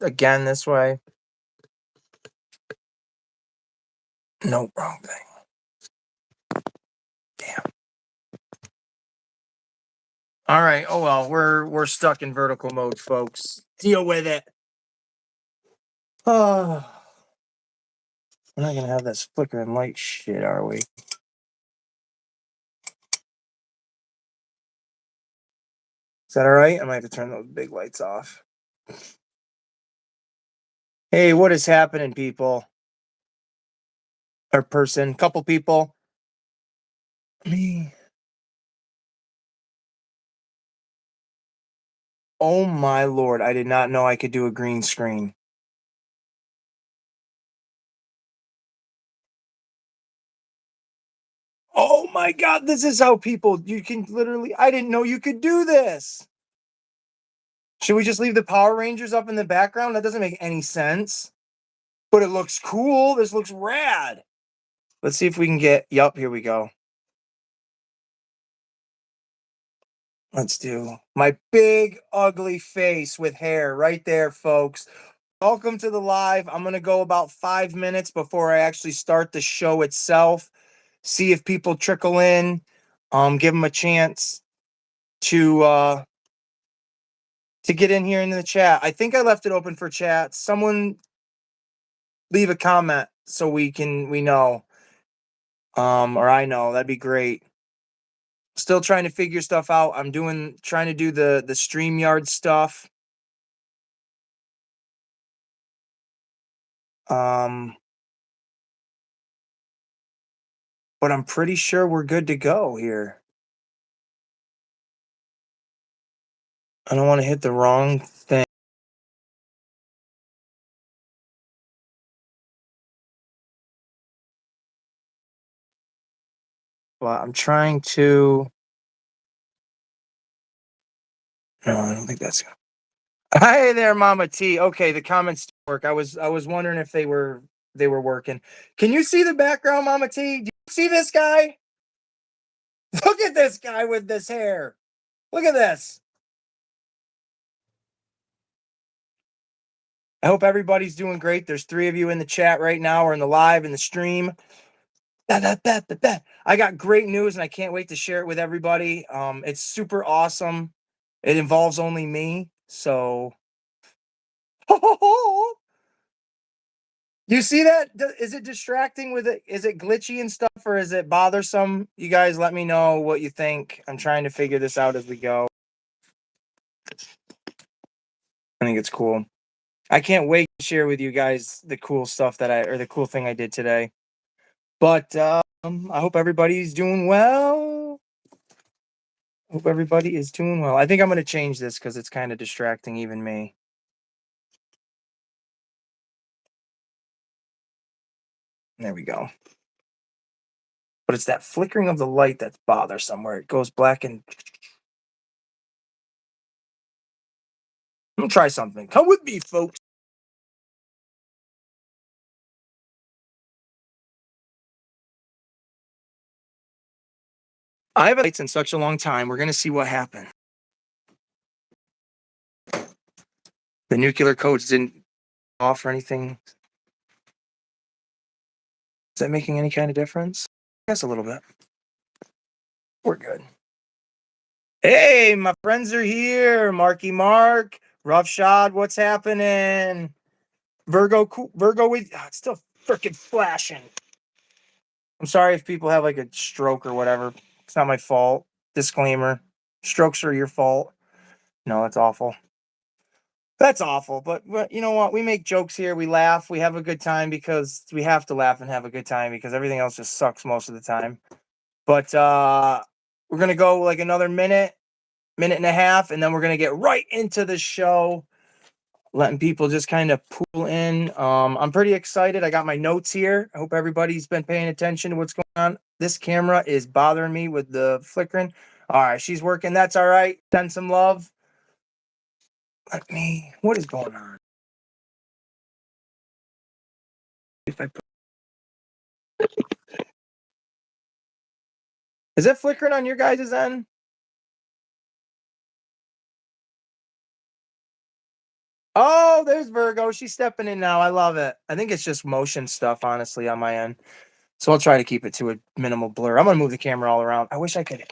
again this way. Nope, wrong thing. Damn. All right. Oh well, we're stuck in vertical mode, folks. Deal with it. Oh, we're not gonna have this flickering light shit, are we? Is that all right? I might have to turn those big lights off. Hey, what is happening, people? Or person, couple people. Me. Oh my lord! I did not know I could do a green screen. Oh my god! This is how people. You can literally. I didn't know you could do this. Should we just leave the Power Rangers up in the background? That doesn't make any sense. But it looks cool. This looks rad. Let's see if we can get. Yup, here we go. Let's do my big ugly face with hair right there, folks. Welcome to the live. I'm gonna go about 5 minutes before I actually start the show itself. See if people trickle in. Give them a chance to get in here into the chat. I think I left it open for chat. Someone leave a comment so we know. Or I know, that'd be great. Still trying to figure stuff out. I'm trying to do the StreamYard stuff. But I'm pretty sure we're good to go here. I don't want to hit the wrong thing. But I'm trying to. No, I don't think that's gonna. Hey there, Mama T. Okay, the comments work. I was wondering if they were working. Can you see the background, Mama T? Do you see this guy? Look at this guy with this hair. Look at this. I hope everybody's doing great. There's 3 of you in the chat right now or in the live in the stream. I got great news and I can't wait to share it with everybody. It's super awesome. It involves only me. So you see that? Is it distracting with it? Is it glitchy and stuff or is it bothersome? You guys let me know what you think. I'm trying to figure this out as we go. I think it's cool. I can't wait to share with you guys the cool stuff the cool thing I did today. But I hope everybody's doing well. Hope everybody is doing well. I think I'm going to change this because it's kind of distracting even me. There we go. But it's that flickering of the light that's bothersome where it goes black and. I'm going to try something. Come with me, folks. I haven't lights in such a long time. We're going to see what happened. The nuclear codes didn't offer anything. Is that making any kind of difference? Yes, a little bit. We're good. Hey, my friends are here. Marky Mark, Roughshod, what's happening? Virgo, it's still freaking flashing. I'm sorry if people have like a stroke or whatever. It's not my fault. Disclaimer: strokes are your fault. No, that's awful. That's awful. But you know what? We make jokes here. We laugh. We have a good time because we have to laugh and have a good time because everything else just sucks most of the time. But we're gonna go like another minute and a half, and then we're gonna get right into the show. Letting people just kind of pool in. I'm pretty excited. I got my notes here. I hope everybody's been paying attention to what's going on. This camera is bothering me with the flickering. All right, she's working. That's all right. Send some love. What is going on? If I put, is it flickering on your guys' end? Oh, there's Virgo. She's stepping in now. I love it. I think it's just motion stuff, honestly, on my end. So I'll try to keep it to a minimal blur. I'm gonna move the camera all around. I wish I could.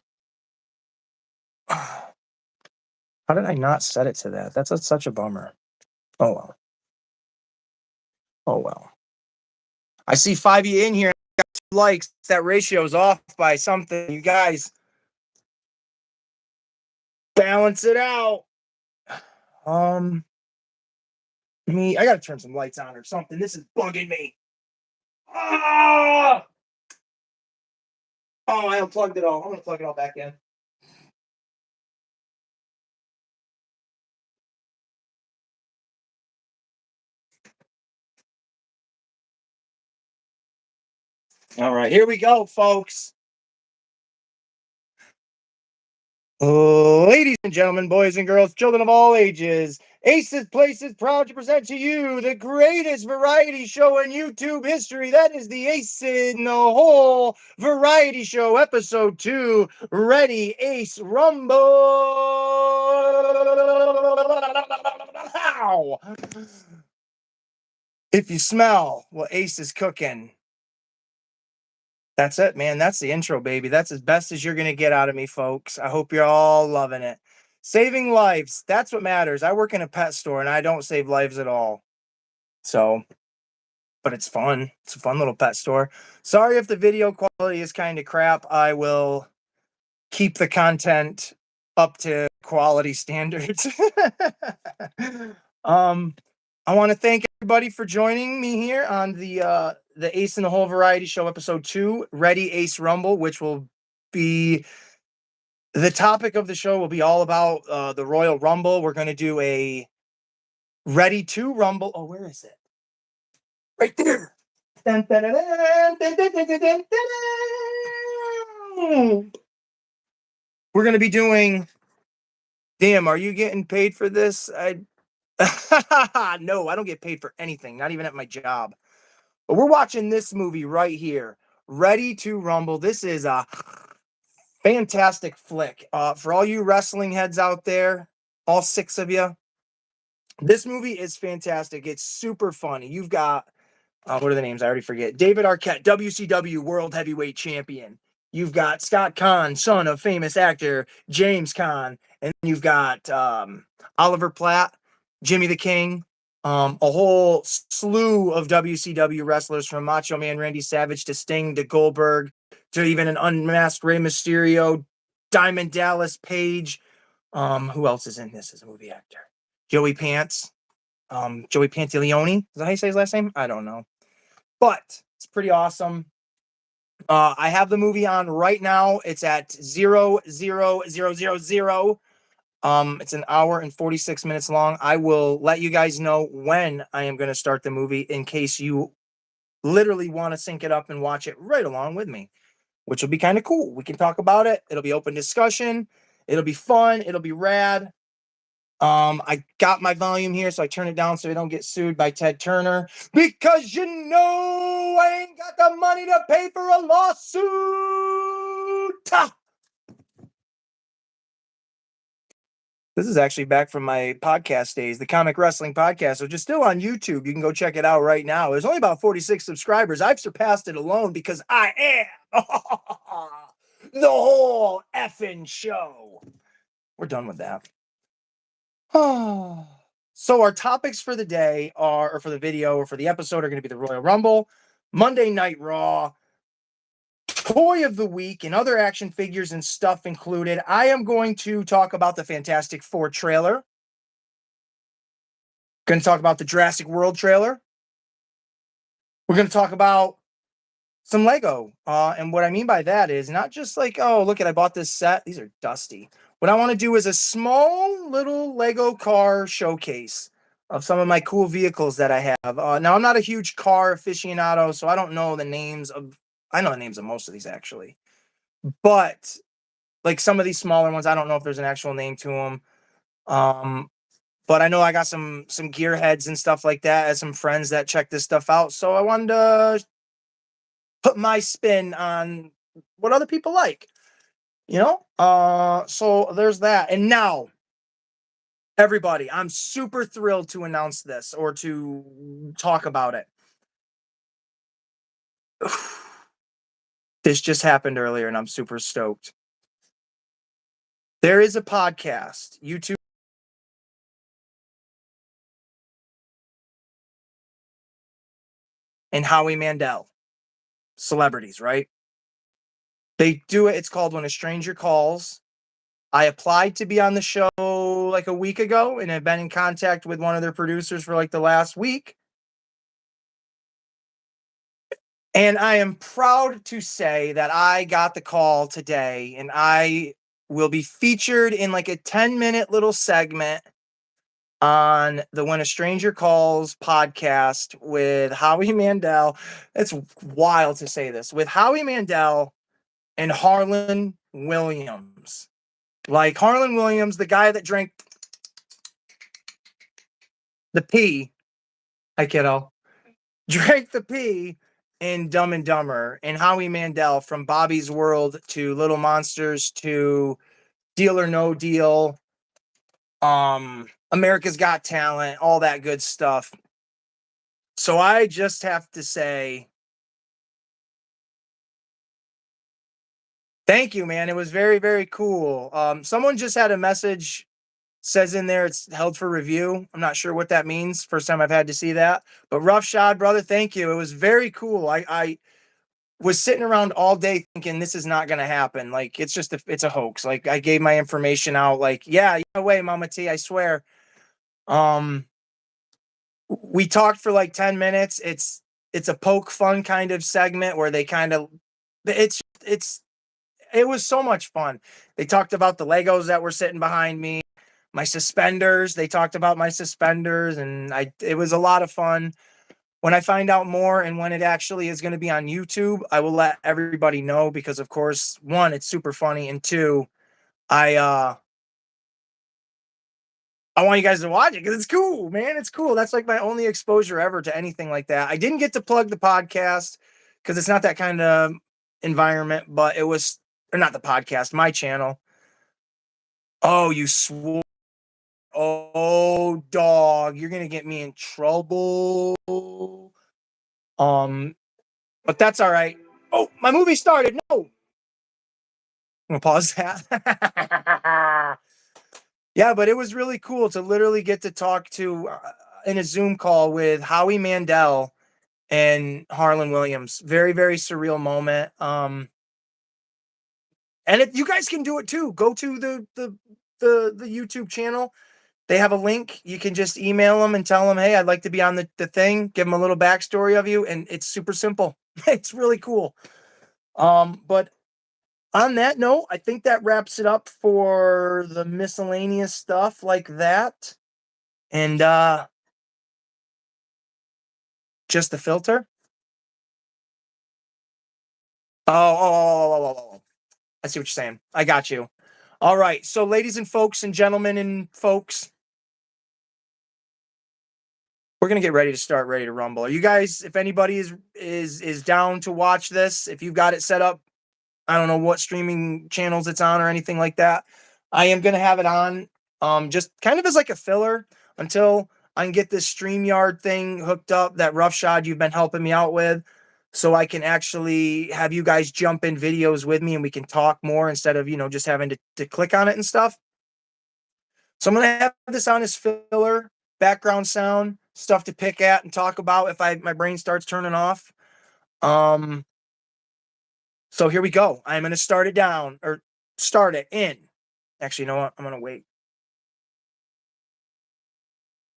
How did I not set it to that? That's such a bummer. Oh well. Oh well. I see 5 of you in here. Got 2 likes. That ratio is off by something. You guys balance it out. I gotta turn some lights on or something. This is bugging me. Ah! Oh, I unplugged it all. I'm gonna plug it all back in. All right, here we go, folks. Ladies and gentlemen, boys and girls, children of all ages, Aces Place is proud to present to you the greatest variety show in YouTube history. That is the Ace in the Hole Variety Show, Episode 2, Ready Ace Rumble. If you smell what Ace is cooking, that's it, man. That's the intro, baby. That's as best as you're going to get out of me, folks. I hope you're all loving it. Saving lives. That's what matters. I work in a pet store and I don't save lives at all. So, but it's fun. It's a fun little pet store. Sorry if the video quality is kind of crap. I will keep the content up to quality standards. I want to thank everybody for joining me here on the Ace in the Hole Variety Show, Episode 2, Ready Ace Rumble, which will be the topic of the show will be all about the Royal Rumble. We're going to do a Ready to Rumble. Oh, where is it? Right there. Dun, dun, dun, dun, dun, dun, dun, dun, dun, dun. We're going to be doing. Damn, are you getting paid for this? No, I don't get paid for anything, not even at my job. But we're watching this movie right here, Ready to Rumble. This is a fantastic flick. For all you wrestling heads out there, all 6 of you, this movie is fantastic. It's super funny. You've got what are the names? I already forget. David Arquette, WCW World Heavyweight Champion. You've got Scott Kahn, son of famous actor James Kahn, and you've got Oliver Platt, Jimmy the King, a whole slew of WCW wrestlers from Macho Man Randy Savage to Sting to Goldberg to even an unmasked Rey Mysterio, Diamond Dallas Page. Who else is in this as a movie actor? Joey Pants, Joey Pantaleone. Is that how you say his last name? I don't know, but it's pretty awesome. I have the movie on right now. It's at 00000. It's an hour and 46 minutes long. I will let you guys know when I am going to start the movie in case you literally want to sync it up and watch it right along with me, which will be kind of cool. We can talk about it. It'll be open discussion. It'll be fun. It'll be rad. I got my volume here, so I turn it down so I don't get sued by Ted Turner because you know I ain't got the money to pay for a lawsuit. This is actually back from my podcast days, the Comic Wrestling Podcast, which is still on YouTube. You can go check it out right now. There's only about 46 subscribers. I've surpassed it alone because I am the whole effing show. We're done with that. So our topics for the day are, or for the video, or for the episode, are going to be the Royal Rumble, Monday Night Raw, Toy of the Week, and other action figures and stuff included. I am going to talk about the Fantastic Four trailer. Going to talk about the Jurassic World trailer. We're going to talk about some Lego. And what I mean by that is not just like, oh, look at, I bought this set. These are dusty. What I want to do is a small little Lego car showcase of some of my cool vehicles that I have. Now, I'm not a huge car aficionado, so I don't know the names of, I know the names of most of these actually. But like some of these smaller ones, I don't know if there's an actual name to them. But I know I got some gearheads and stuff like that as some friends that check this stuff out. So I wanted to put my spin on what other people like, you know? So there's that. And now Everybody, I'm super thrilled to announce this or to talk about it. This just happened earlier and I'm super stoked. There is a podcast, YouTube, and Howie Mandel, celebrities, right? They do it. It's called When a Stranger Calls. I applied to be on the show like a week ago and have been in contact with one of their producers for like the last week. And I am proud to say that I got the call today and I will be featured in like a 10-minute little segment on the When a Stranger Calls podcast with Howie Mandel. It's wild to say this, with Howie Mandel and Harlan Williams. Like Harlan Williams, the guy that drank the pee, hi kiddo, drank the pee in Dumb and Dumber, and Howie Mandel from Bobby's World to Little Monsters to Deal or No Deal, America's Got Talent, all that good stuff. So I just have to say thank you, man. It was very, very cool. Someone just had a message, says in there it's held for review. I'm not sure what that means. First time I've had to see that. But Roughshod, brother, thank you. It was very cool. I was sitting around all day thinking this is not going to happen. Like it's a hoax. Like I gave my information out. Like no way, Mama T. I swear. Um, we talked for like 10 minutes. It's a poke fun kind of segment where they kind of it's it was so much fun. They talked about the Legos that were sitting behind me, my suspenders. They talked about my suspenders, and it was a lot of fun. When I find out more and when it actually is going to be on YouTube, I will let everybody know because, of course, one, it's super funny, and two, I uh, I want you guys to watch it because it's cool, man. It's cool. That's like my only exposure ever to anything like that. I didn't get to plug the podcast because it's not that kind of environment, but it was, or not the podcast, my channel. Oh, you swore. Oh, dog, you're gonna get me in trouble. Um, but that's all right. Oh, my movie started. No, I'm gonna pause that. Yeah, but it was really cool to literally get to talk to in a Zoom call with Howie Mandel and Harlan Williams. Very, very surreal moment. And if you guys can do it too, go to the YouTube channel. They have a link. You can just email them and tell them, hey, I'd like to be on the thing. Give them a little backstory of you, and it's super simple. It's really cool. But on that note, I think that wraps it up for the miscellaneous stuff like that. And just the filter. Oh, I see what you're saying. I got you. All right. So, ladies and folks and gentlemen and folks, we're gonna get ready to start Ready to Rumble. Are you guys, if anybody is down to watch this, if you've got it set up, I don't know what streaming channels it's on or anything like that. I am gonna have it on, just kind of as like a filler until I can get this StreamYard thing hooked up that Roughshod you've been helping me out with, so I can actually have you guys jump in videos with me and we can talk more instead of just having to click on it and stuff. So I'm gonna have this on as filler, background sound, stuff to pick at and talk about if my brain starts turning off. Um, so here we go. I'm gonna start it down or start it in. Actually, you know what? I'm gonna wait.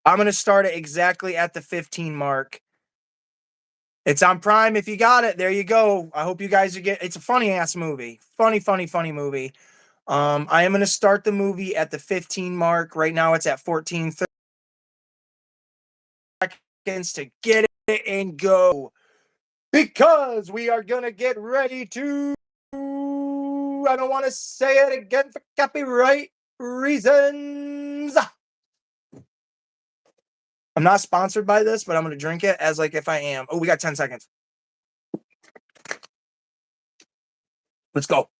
I'm gonna start it exactly at the 15 mark. It's on Prime. If you got it, there you go. I hope you guys are it's a funny ass movie. Funny, funny, funny movie. I am gonna start the movie at the 15 mark. Right now it's at 14 seconds to get it and go. Because we are gonna get ready to, I don't want to say it again for copyright reasons. I'm not sponsored by this, but I'm gonna drink it as like if I am. Oh, we got 10 seconds. Let's go.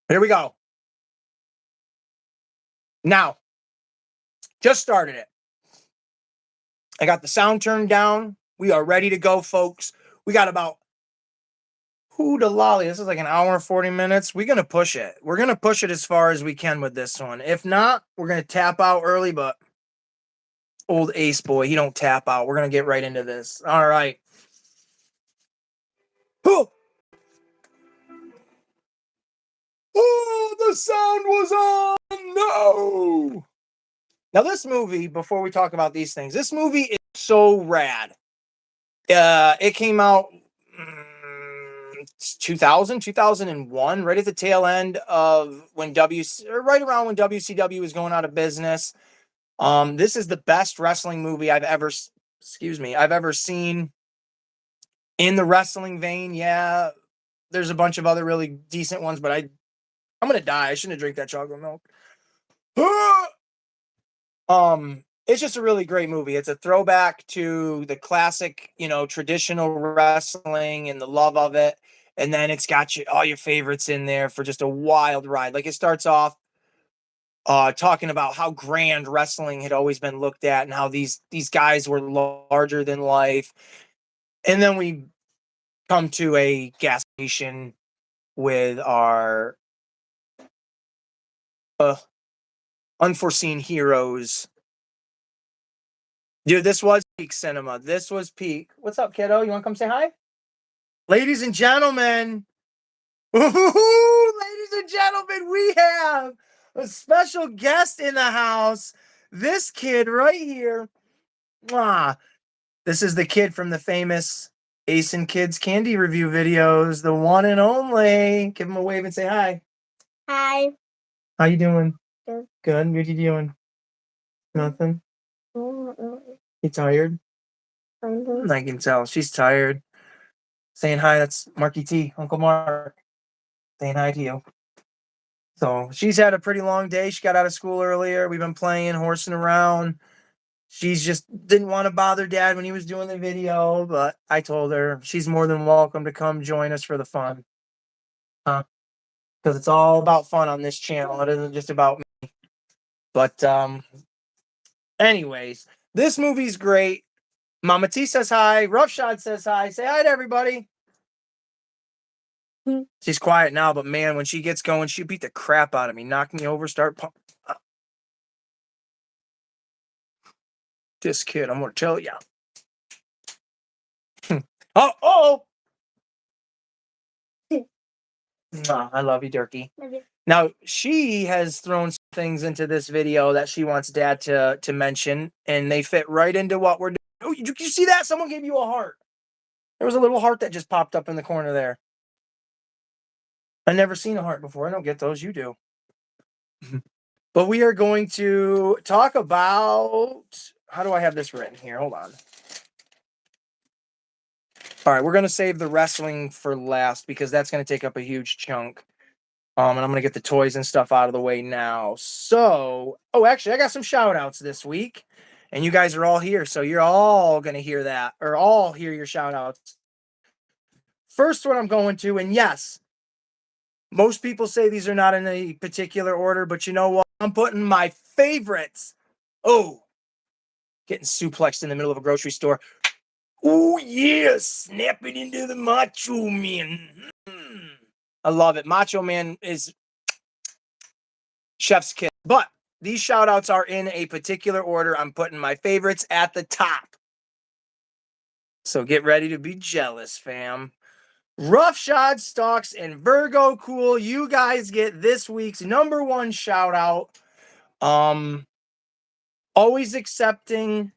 Here we go. Now, just started it. I got the sound turned down. We are ready to go, folks. We got about who the lolly. This is like an hour and 40 minutes. We're gonna push it. We're gonna push it as far as we can with this one. If not, we're gonna tap out early, but old Ace boy, he don't tap out. We're gonna get right into this. All right. Oh, the sound was on. No. Now, this movie, before we talk about these things, this movie is so rad. It came out 2001, right at the tail end of when right around when WCW was going out of business. This is the best wrestling movie I've ever seen in the wrestling vein. Yeah, there's a bunch of other really decent ones, but I'm gonna die. I shouldn't have drank that chocolate milk. It's just a really great movie. It's a throwback to the classic, traditional wrestling and the love of it. And then it's got all your favorites in there for just a wild ride. Like, it starts off talking about how grand wrestling had always been looked at and how these guys were larger than life. And then we come to a gas station with our unforeseen heroes. Dude, this was peak cinema. This was peak. What's up, kiddo? You want to come say hi? Ladies and gentlemen, ladies and gentlemen, we have a special guest in the house. This kid right here. This is the kid from the famous Ace and Kids candy review videos, the one and only. Give him a wave and say hi. Hi. How you doing? Good. Good. What you doing? Nothing? You tired? I can tell. She's tired. Saying hi. That's Marky T, Uncle Mark. Saying hi to you. So she's had a pretty long day. She got out of school earlier. We've been playing, horsing around. She's just didn't want to bother Dad when he was doing the video, but I told her she's more than welcome to come join us for the fun. Because it's all about fun on this channel. It isn't just about me. But anyways, this movie's great. Mama T says hi. Roughshod says hi. Say hi to everybody. She's quiet now, but man, when she gets going, she beat the crap out of me, knock me over, start this kid, I'm gonna tell you. Oh! I love you, Durkee. Love you. Now, she has thrown some things into this video that she wants Dad to mention, and they fit right into what we're doing. Oh, you see that? Someone gave you a heart. There was a little heart that just popped up in the corner there. I've never seen a heart before. I don't get those. You do. But we are going to talk about... How do I have this written here? Hold on. All right, we're going to save the wrestling for last because that's going to take up a huge chunk. And I'm going to get the toys and stuff out of the way now. So, actually, I got some shout outs this week. And you guys are all here, so you're all going to hear that, or all hear your shout outs. First one I'm going to, and yes, most people say these are not in a particular order, but you know what? I'm putting my favorites. Oh, getting suplexed in the middle of a grocery store. Oh, yeah, snapping into the Macho Man. I love it. Macho Man is chef's kiss. But these shout outs are in a particular order. I'm putting my favorites at the top. So get ready to be jealous, fam. Roughshod Stalks and Virgo Cool, you guys get this week's number one shout out. Always accepting.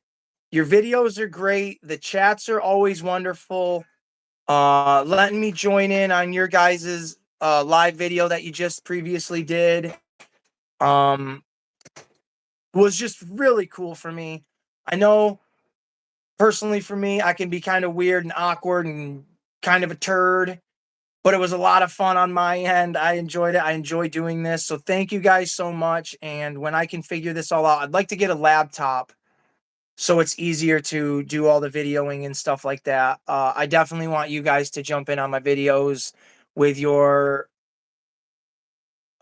Your videos are great. The chats are always wonderful. Letting me join in on your guys's live video that you just previously did. Was just really cool for me. I know personally for me, I can be kind of weird and awkward and kind of a turd, but it was a lot of fun on my end. I enjoyed it. I enjoy doing this. So thank you guys so much. And when I can figure this all out, I'd like to get a laptop so it's easier to do all the videoing and stuff like that. I definitely want you guys to jump in on my videos with your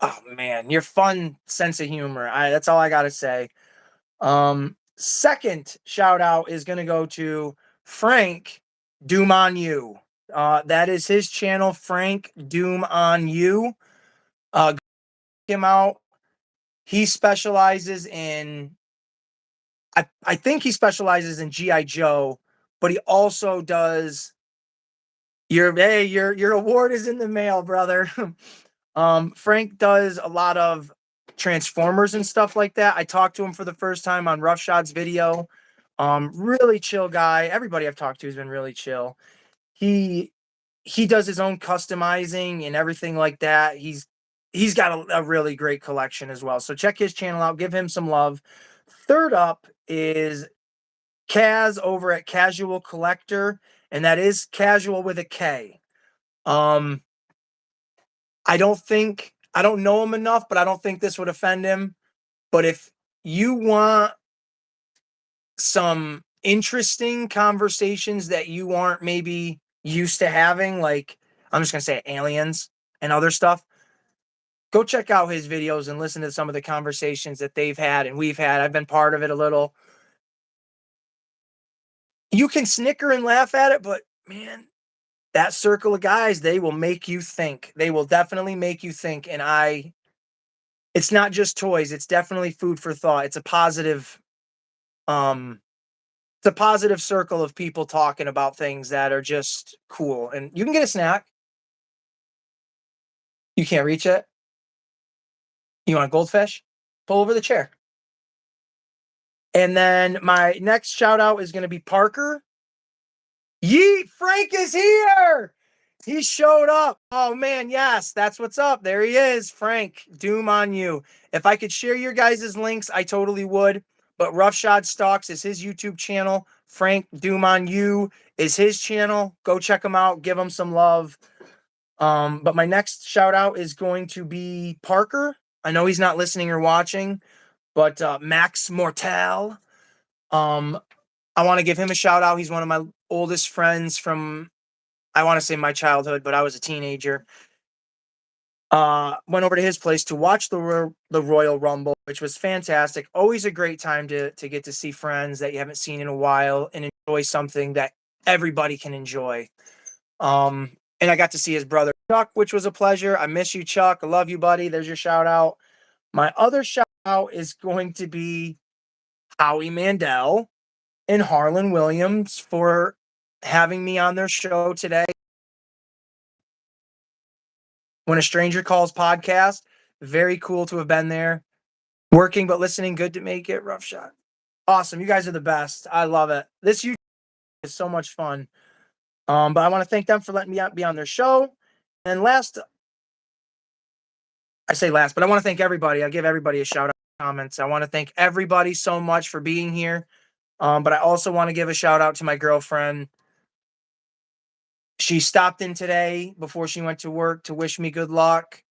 Oh man, your fun sense of humor. That's all I gotta say. Second shout out is gonna go to Frank Doom on You. That is his channel, Frank Doom on You. Check him out. He specializes in I think he specializes in GI Joe, but he also does your award is in the mail, brother. Frank does a lot of Transformers and stuff like that. I talked to him for the first time on Roughshod's video. Really chill guy. Everybody I've talked to has been really chill. He he does his own customizing and everything like that. He's got a really great collection as well. So check his channel out. Give him some love. Third up is Kaz over at Casual Collector, and that is casual with a K. Um, I don't know him enough, but I don't think this would offend him. But if you want some interesting conversations that you aren't maybe used to having, like I'm just gonna say aliens and other stuff, go check out his videos and listen to some of the conversations that they've had and we've had. I've been part of it a little. You can snicker and laugh at it, but man, that circle of guys, they will make you think. They will definitely make you think. And it's not just toys, it's definitely food for thought. Um, it's a positive circle of people talking about things that are just cool. And you can get a snack. You can't reach it. You want a goldfish? Pull over the chair. And then my next shout out is going to be Parker. Yeet, Frank is here. He showed up. Oh man, yes, that's what's up. There he is, Frank. Doom on You. If I could share your guys' links, I totally would. But Roughshod Stalks is his YouTube channel. Frank Doom on You is his channel. Go check him out. Give him some love. But my next shout out is going to be Parker. I know he's not listening or watching, but Max Mortal. Um, I want to give him a shout out. He's one of my oldest friends from, I want to say my childhood, but I was a teenager. Went over to his place to watch the Royal Rumble, which was fantastic. Always a great time to get to see friends that you haven't seen in a while and enjoy something that everybody can enjoy. And I got to see his brother Chuck, which was a pleasure. I miss you, Chuck. I love you, buddy. There's your shout out. My other shout out is going to be Howie Mandel and Harlan Williams for having me on their show today. When a Stranger Calls podcast, very cool to have been there. Working but listening, good to make it. Roughshod. Awesome. You guys are the best. I love it. This YouTube is so much fun. But I want to thank them for letting me be on their show. And last, I say last, but I want to thank everybody. I'll give everybody a shout out in the comments. I want to thank everybody so much for being here. But I also want to give a shout out to my girlfriend. She stopped in today before she went to work to wish me good luck.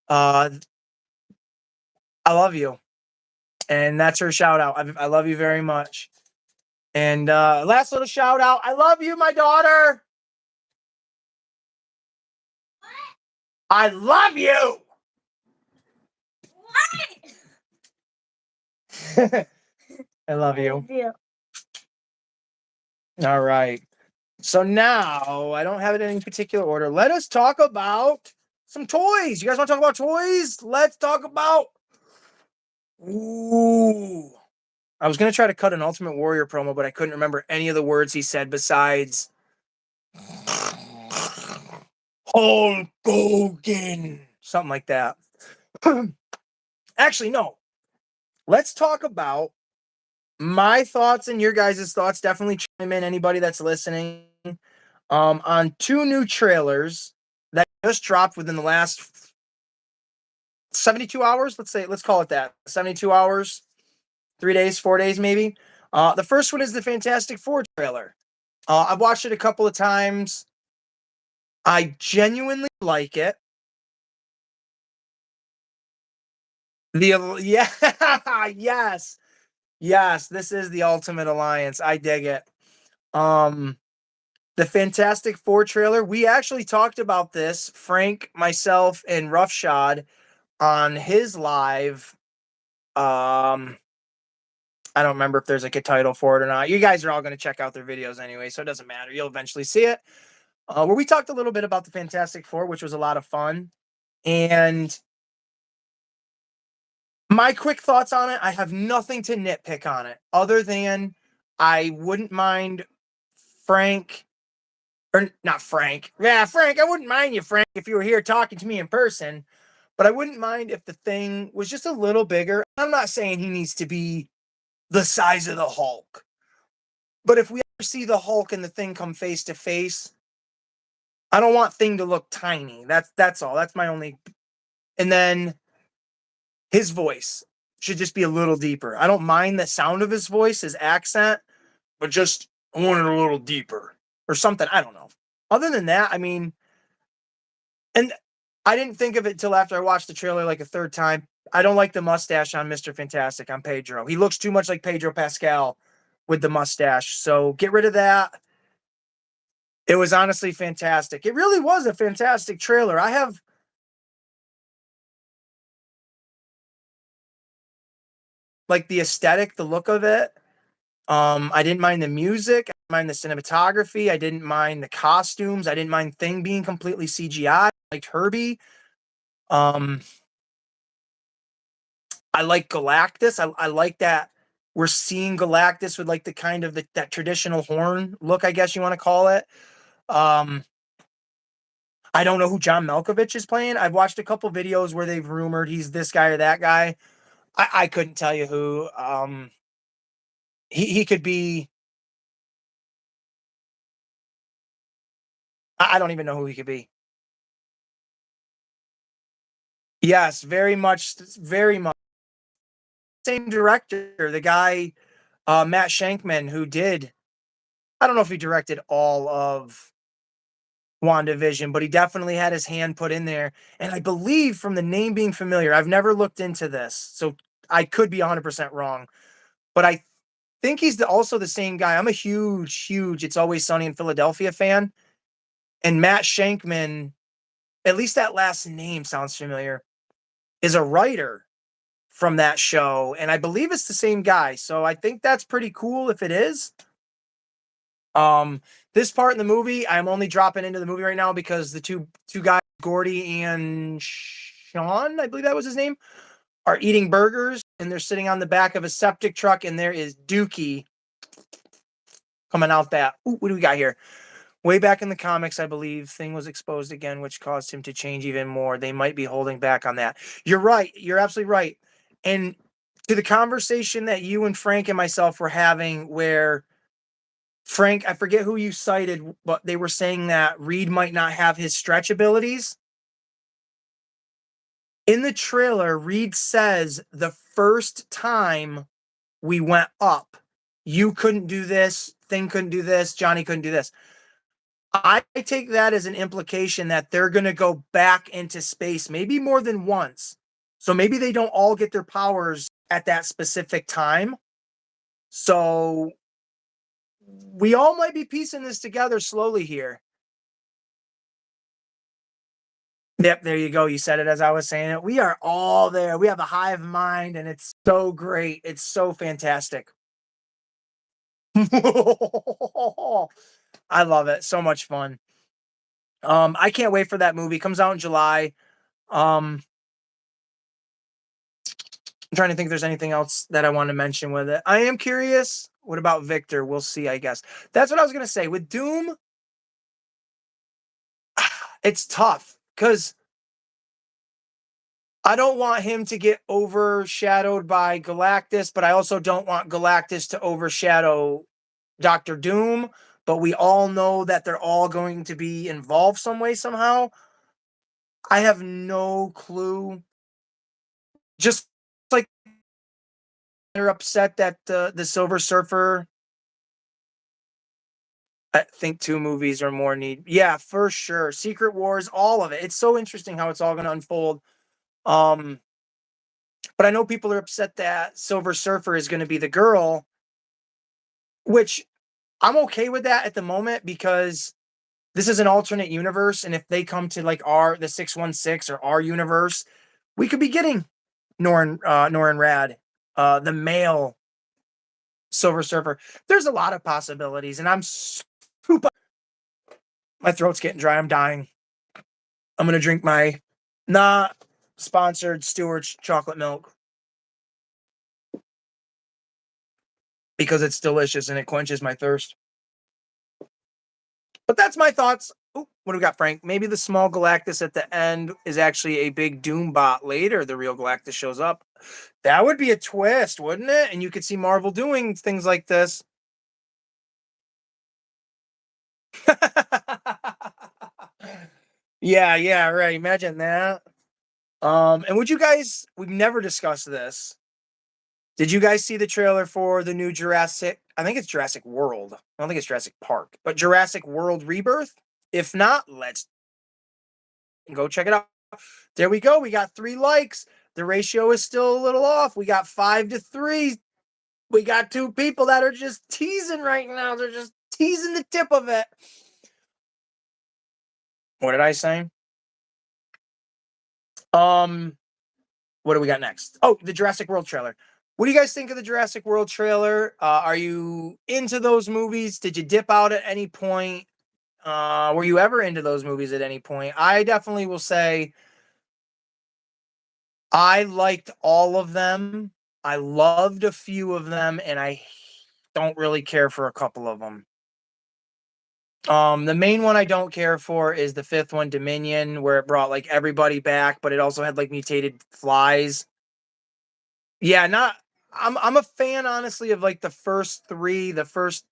I love you. And that's her shout out. I love you very much. And last little shout out. I love you, my daughter. I love you. I love you. All right. So now I don't have it in any particular order. Let us talk about some toys. You guys want to talk about toys? Let's talk about. Ooh. I was going to try to cut an Ultimate Warrior promo, but I couldn't remember any of the words he said besides Hulk Hogan. Something like that. Actually, no. Let's talk about my thoughts and your guys' thoughts. Definitely chime in, anybody that's listening, on two new trailers that just dropped within the last 72 hours. Let's call it that. 72 hours, 3 days, 4 days, maybe. The first one is the Fantastic Four trailer. I've watched it a couple of times. I genuinely like it. Yeah, yes, this is the Ultimate Alliance. I dig it. The Fantastic Four trailer. We actually talked about this, Frank, myself, and Roughshod, on his live. I don't remember if there's like a title for it or not. You guys are all going to check out their videos anyway, so it doesn't matter. You'll eventually see it. Where we talked a little bit about the Fantastic Four, which was a lot of fun. And my quick thoughts on it, I have nothing to nitpick on it other than I wouldn't mind Frank, or not Frank. Yeah, Frank, I wouldn't mind you, Frank, if you were here talking to me in person, but I wouldn't mind if the thing was just a little bigger. I'm not saying he needs to be the size of the Hulk, but if we ever see the Hulk and the thing come face to face, I don't want thing to look tiny. That's all. That's my only. And then his voice should just be a little deeper. I don't mind the sound of his voice, his accent, but just I want it a little deeper or something. I don't know. Other than that, I mean, and I didn't think of it till after I watched the trailer like a third time. I don't like the mustache on Mr. Fantastic, on Pedro. He looks too much like Pedro Pascal with the mustache. So get rid of that. It was honestly fantastic. It really was a fantastic trailer. I have like the aesthetic, the look of it. I didn't mind the music. I didn't mind the cinematography. I didn't mind the costumes. I didn't mind Thing being completely CGI. I liked Herbie. Um, I like Galactus. I like that we're seeing Galactus with like the kind of that traditional horn look, I guess you want to call it. Um, I don't know who John Malkovich is playing. I've watched a couple videos where they've rumored he's this guy or that guy. I couldn't tell you who. He could be. I don't even know who he could be. Yes, very much, very much. Same director, the guy, Matt Shankman, who did. I don't know if he directed all of WandaVision, but he definitely had his hand put in there. And I believe from the name being familiar, I've never looked into this, so I could be 100% wrong, but I think he's also the same guy. I'm a huge It's Always Sunny in Philadelphia fan. And Matt Shankman, at least that last name sounds familiar, is a writer from that show. And I believe it's the same guy. So I think that's pretty cool if it is. Um, this part in the movie, I'm only dropping into the movie right now because the two guys, Gordy and Sean, I believe that was his name, are eating burgers and they're sitting on the back of a septic truck, and there is Dookie coming out that. Ooh, what do we got here? Way back in the comics, I believe, Thing was exposed again, which caused him to change even more. They might be holding back on that. You're right. You're absolutely right. And to the conversation that you and Frank and myself were having, where Frank, I forget who you cited, but they were saying that Reed might not have his stretch abilities. In the trailer, Reed says the first time we went up, you couldn't do this, Thing couldn't do this, Johnny couldn't do this. I take that as an implication that they're going to go back into space, maybe more than once. So maybe they don't all get their powers at that specific time. So we all might be piecing this together slowly here. Yep, there you go. You said it as I was saying it. We are all there. We have a hive mind, and it's so great. It's so fantastic. I love it. So much fun. I can't wait for that movie. It comes out in July. Um, I'm trying to think if there's anything else that I want to mention with it. I am curious. What about Victor? We'll see, I guess. That's what I was going to say. With Doom, it's tough because I don't want him to get overshadowed by Galactus, but I also don't want Galactus to overshadow Doctor Doom. But we all know that they're all going to be involved some way, somehow. I have no clue. Just like they're upset that the Silver Surfer. I think 2 movies or more need. Yeah, for sure. Secret Wars, all of it. It's so interesting how it's all going to unfold. Um, but I know people are upset that Silver Surfer is going to be the girl, which I'm okay with that at the moment because this is an alternate universe, and if they come to like the 616 or our universe, We could be getting Norrin Rad, the male Silver Surfer. There's a lot of possibilities, and I'm super. My throat's getting dry. I'm dying. I'm gonna drink my not sponsored Stewart's chocolate milk because it's delicious and it quenches my thirst. But that's my thoughts. Ooh, what do we got, Frank? Maybe the small Galactus at the end is actually a big Doombot later. The real Galactus shows up. That would be a twist, wouldn't it? And you could see Marvel doing things like this. Yeah, right. Imagine that. And would you guys? We've never discussed this. Did you guys see the trailer for the new Jurassic? I think it's Jurassic World. I don't think it's Jurassic Park, but Jurassic World Rebirth. If not, let's go check it out. There we go. We got 3 likes. The ratio is still a little off. We got 5-3. We got 2 people that are just teasing right now. They're just teasing the tip of it. What did I say? What do we got next? Oh, the Jurassic World trailer. What do you guys think of the Jurassic World trailer? Are you into those movies? Did you dip out at any point? Were you ever into those movies at any point? I definitely will say I liked all of them. I loved a few of them, and I don't really care for a couple of them. The main one I don't care for is the 5th one, Dominion, where it brought like everybody back, but it also had like mutated flies. Yeah, not I'm a fan honestly of like the first 3, those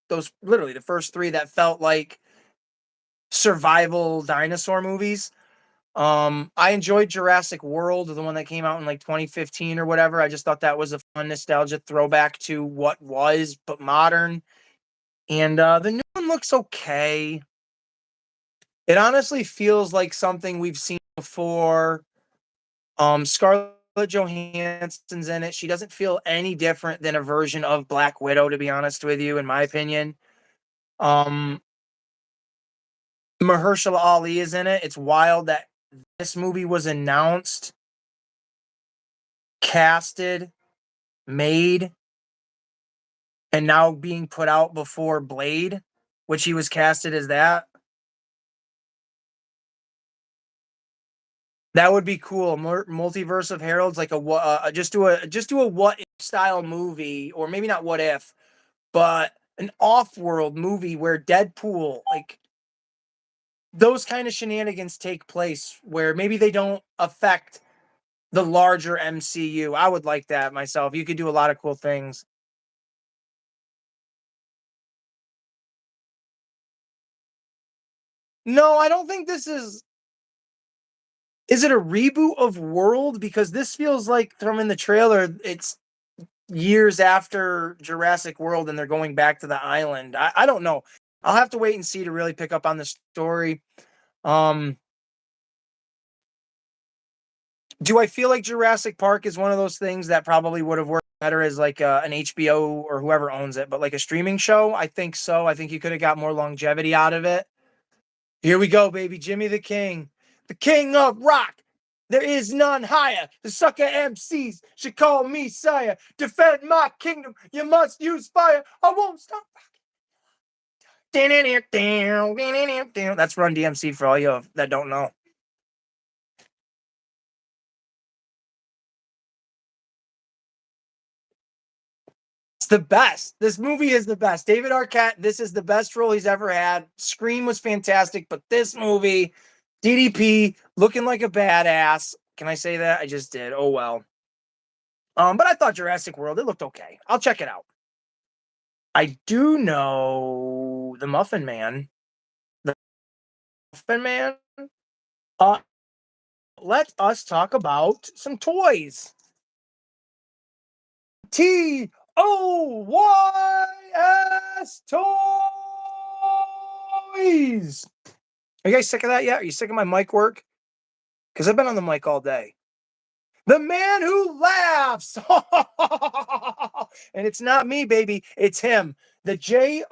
literally the first 3 that felt like survival dinosaur movies. I enjoyed Jurassic World, the one that came out in like 2015 or whatever. I just thought that was a fun nostalgia throwback to what was, but modern. And the new one looks okay. It honestly feels like something we've seen before. Scarlett Johansson's in it. She doesn't feel any different than a version of Black Widow, to be honest with you, in my opinion. Um, Mahershala Ali is in it. It's wild that this movie was announced, casted, made, and now being put out before Blade, which he was casted as that. That would be cool. Multiverse of Heralds, like just do a what if style movie, or maybe not what if, but an off-world movie where Deadpool, like those kind of shenanigans take place where maybe they don't affect the larger MCU. I would like that myself. You could do a lot of cool things. No, I don't think this is. Is it a reboot of World? Because this feels like from in the trailer, it's years after Jurassic World and they're going back to the island. I don't know. I'll have to wait and see to really pick up on the story. Um, do I feel like Jurassic Park is one of those things that probably would have worked better as like an HBO or whoever owns it, but like a streaming show? I think so. I think you could have got more longevity out of it. Here we go, baby. Jimmy the king of rock. There is none higher. The sucker MCs should call me sire. Defend my kingdom. You must use fire. I won't stop. That's Run DMC for all you that don't know. It's the best. This movie is the best. David Arquette, this is the best role he's ever had. Scream was fantastic, but this movie, DDP looking like a badass. Can I say that? I just did. Oh well. But I thought Jurassic World, it looked okay. I'll check it out. I do know the Muffin Man. The Muffin Man. Uh, let us talk about some toys. TOYS Toys. Are you guys sick of that yet? Are you sick of my mic work? Because I've been on the mic all day. The man who laughs. And it's not me, baby. It's him. The Joker.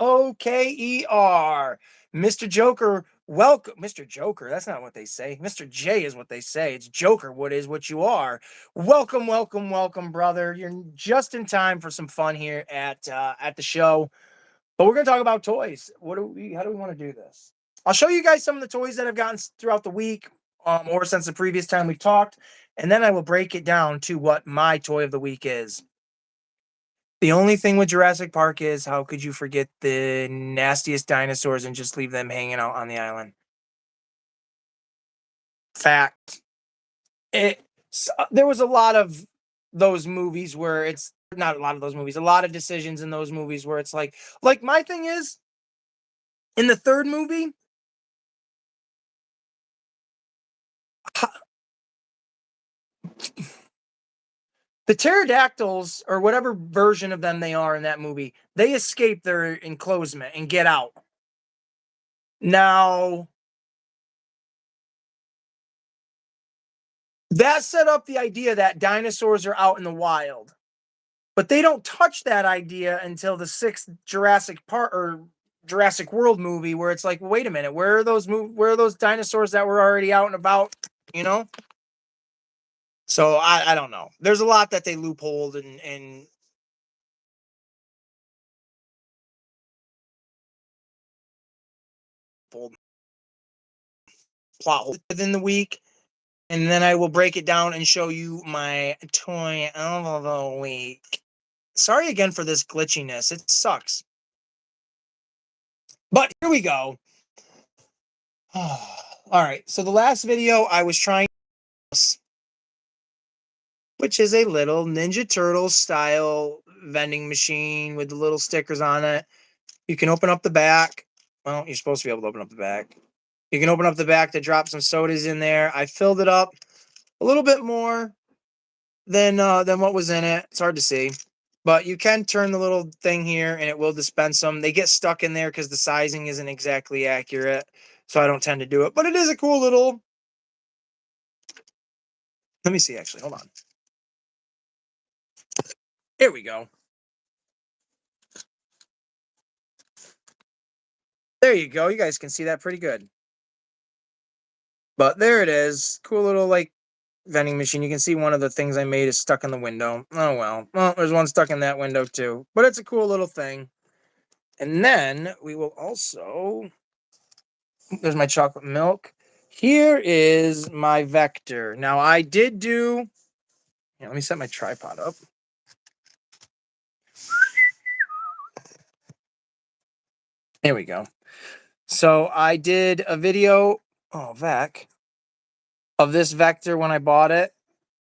Mr. Joker, welcome. Mr. Joker, that's not what they say. Mr. J is what they say. It's Joker, what is what you are. Welcome, welcome, welcome, brother. You're just in time for some fun here at the show. But we're gonna talk about toys. How do we want to do this? I'll show you guys some of the toys that I've gotten throughout the week, or since the previous time we've talked, and then I will break it down to what my toy of the week is. The only thing with Jurassic Park is how could you forget the nastiest dinosaurs and just leave them hanging out on the island? Fact. There was a lot of those movies where it's not a lot of those movies, a lot of decisions in those movies where it's like my thing is in the third movie, the pterodactyls or whatever version of them they are in that movie, they escape their enclosement and get out. Now, that set up the idea that dinosaurs are out in the wild. But they don't touch that idea until the sixth Jurassic Park or Jurassic World movie, where it's like, wait a minute, where are those dinosaurs that were already out and about? You know. So I don't know. There's a lot that they loopholed and plot hole within the week, and then I will break it down and show you my toy of the week. Sorry again for this glitchiness. It sucks. But here we go. All right. So the last video I was trying, which is a little Ninja Turtle style vending machine with the little stickers on it. You can open up the back. Well, you're supposed to be able to open up the back. You can open up the back to drop some sodas in there. I filled it up a little bit more than what was in it. It's hard to see. But you can turn the little thing here and it will dispense them. They get stuck in there because the sizing isn't exactly accurate. So I don't tend to do it. But it is a cool little... Let me see, actually. Hold on. Here we go. There you go. You guys can see that pretty good. But there it is. Cool little, like, vending machine. You can see one of the things I made is stuck in the window. Oh, well. Well, there's one stuck in that window, too. But it's a cool little thing. And then we will also... There's my chocolate milk. Here is my Vector. Now, I did do... Yeah, let me set my tripod up. There we go. So I did a video... Oh, Vec. Of this Vector when I bought it.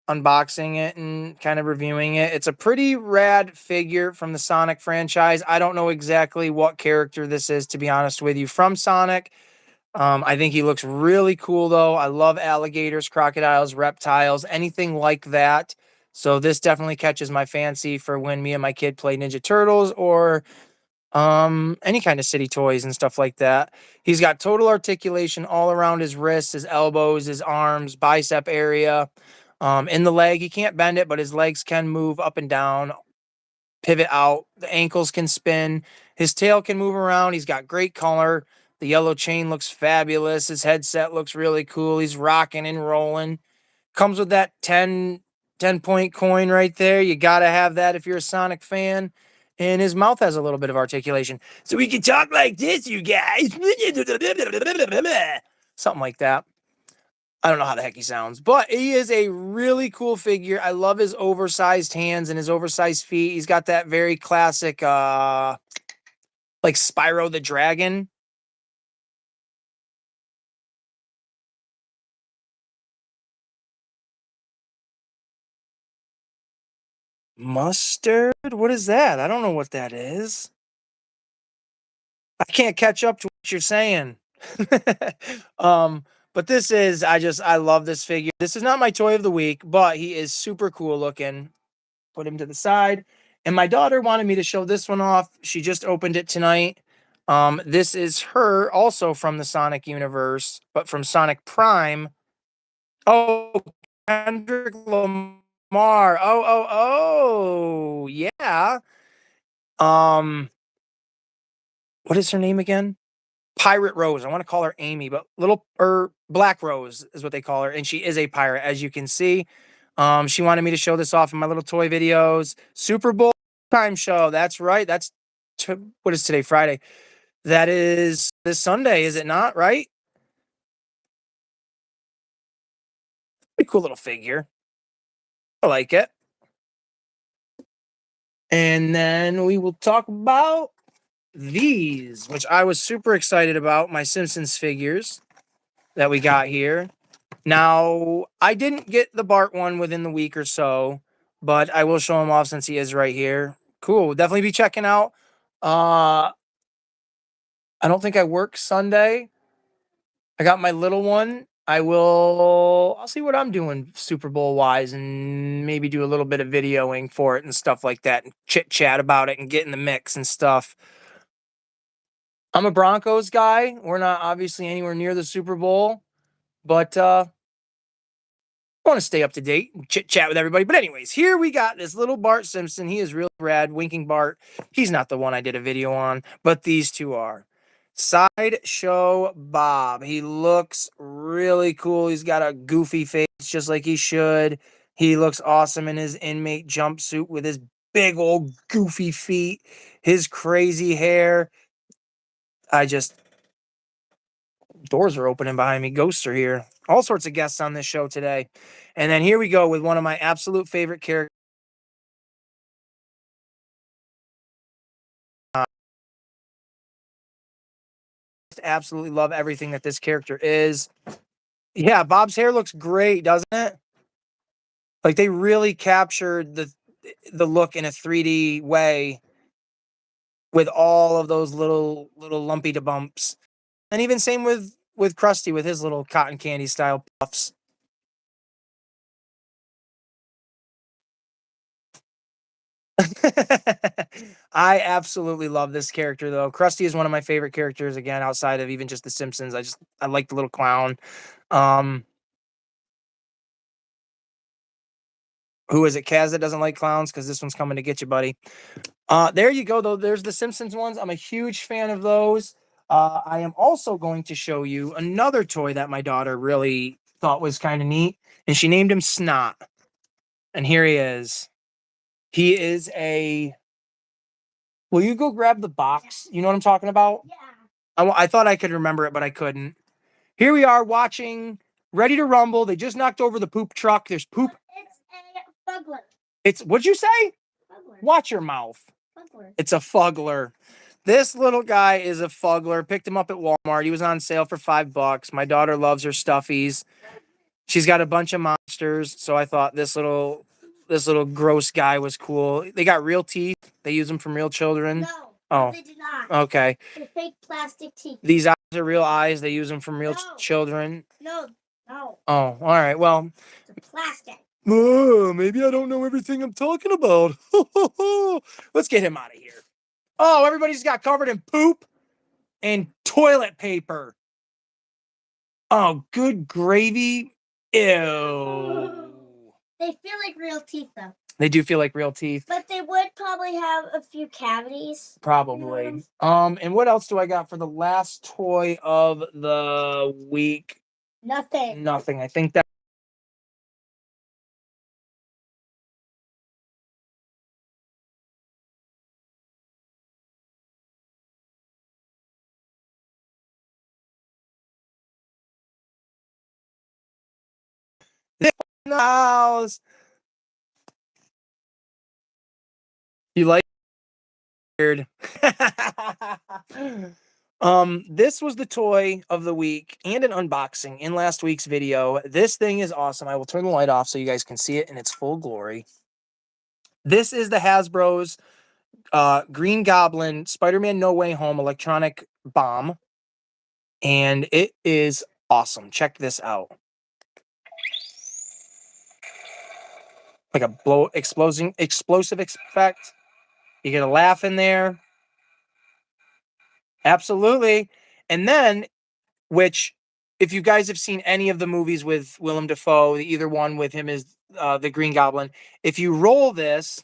Unboxing it and kind of reviewing it. It's a pretty rad figure from the Sonic franchise. I don't know exactly what character this is, to be honest with you, from Sonic. I think he looks really cool, though. I love alligators, crocodiles, reptiles, anything like that. So this definitely catches my fancy for when me and my kid play Ninja Turtles or any kind of city toys and stuff like that. He's got total articulation all around his wrists, his elbows, his arms, bicep area. In the leg, he can't bend it, but his legs can move up and down, pivot out. The ankles can spin. His tail can move around. He's got great color. The yellow chain looks fabulous. His headset looks really cool. He's rocking and rolling. Comes with that 10-point coin right there. You got to have that if you're a Sonic fan. And his mouth has a little bit of articulation. So we can talk like this, you guys. Something like that. I don't know how the heck he sounds, but he is a really cool figure. I love his oversized hands and his oversized feet. He's got that very classic, like Spyro the Dragon. Mustard? What is that? I don't know what that is. I can't catch up to what you're saying. But this is, I love this figure. This is not my toy of the week, but he is super cool looking. Put him to the side. And my daughter wanted me to show this one off. She just opened it tonight. This is her also from the Sonic universe, but from Sonic Prime. Oh, Kendrick Lamar. Oh, yeah. What is her name again? Pirate Rose. I want to call her Amy, but Black Rose is what they call her, and she is a pirate, as you can see. She wanted me to show this off in my little toy videos. Super Bowl time show. That's right. What is today? Friday. That is this Sunday, is it not? Right? Pretty cool little figure. I like it. And then we will talk about these, which I was super excited about, my Simpsons figures that we got here. Now, I didn't get the Bart one within the week or so, but I will show him off since he is right here. Cool. We'll definitely be checking out. I don't think I work Sunday. I got my little one. I'll see what I'm doing Super Bowl wise and maybe do a little bit of videoing for it and stuff like that and chit chat about it and get in the mix and stuff. I'm a Broncos guy. We're not obviously anywhere near the Super Bowl, but I want to stay up to date and chit chat with everybody. But anyways, here we got this little Bart Simpson. He is real rad. Winking Bart. He's not the one I did a video on, but these two are. Sideshow Bob. He looks really cool. He's got a goofy face just like he should. He looks awesome in his inmate jumpsuit with his big old goofy feet, his crazy hair. Doors are opening behind me. Ghosts are here. All sorts of guests on this show today. And then here we go with one of my absolute favorite characters. Absolutely love everything that this character is. Yeah, Bob's hair looks great, doesn't it? Like they really captured the look in a 3D way with all of those little lumpy to bumps. And even same with Krusty with his little cotton candy style puffs. I absolutely love this character though. Krusty is one of my favorite characters again outside of even just the Simpsons. I like the little clown. Who is it? Kaz that doesn't like clowns because this one's coming to get you, buddy. There you go though. There's the Simpsons ones. I'm a huge fan of those. I am also going to show you another toy that my daughter really thought was kind of neat, and she named him Snot. And here he is. He is a Will you go grab the box? You know what I'm talking about? Yeah. I thought I could remember it, but I couldn't. Here we are watching Ready to Rumble. They just knocked over the poop truck. There's poop. It's a fuggler. What'd you say? Fuggler. Watch your mouth. Fuggler. It's a fuggler. This little guy is a fuggler. Picked him up at Walmart. He was on sale for $5. My daughter loves her stuffies. She's got a bunch of monsters, so I thought this little gross guy was cool. They got real teeth. They use them from real children. No. Oh. They do not. Okay. They're fake plastic teeth. These eyes are real eyes. They use them from real children. No. Oh, all right. Well, it's plastic. Oh, maybe I don't know everything I'm talking about. Let's get him out of here. Oh, everybody's got covered in poop and toilet paper. Oh, good gravy. Ew. They feel like real teeth, though. They do feel like real teeth. But they would probably have a few cavities. Probably. And what else do I got for the last toy of the week? Nothing. Nothing. I think that. In the house. You like weird. This was the toy of the week and an unboxing in last week's video. This thing is awesome. I will turn the light off so you guys can see it in its full glory. This is the Hasbro's Green Goblin Spider-Man No Way Home electronic bomb. And it is awesome. Check this out. Like a explosive effect. You get a laugh in there. Absolutely. And then, which, if you guys have seen any of the movies with Willem Dafoe, either one with him is the Green Goblin. If you roll this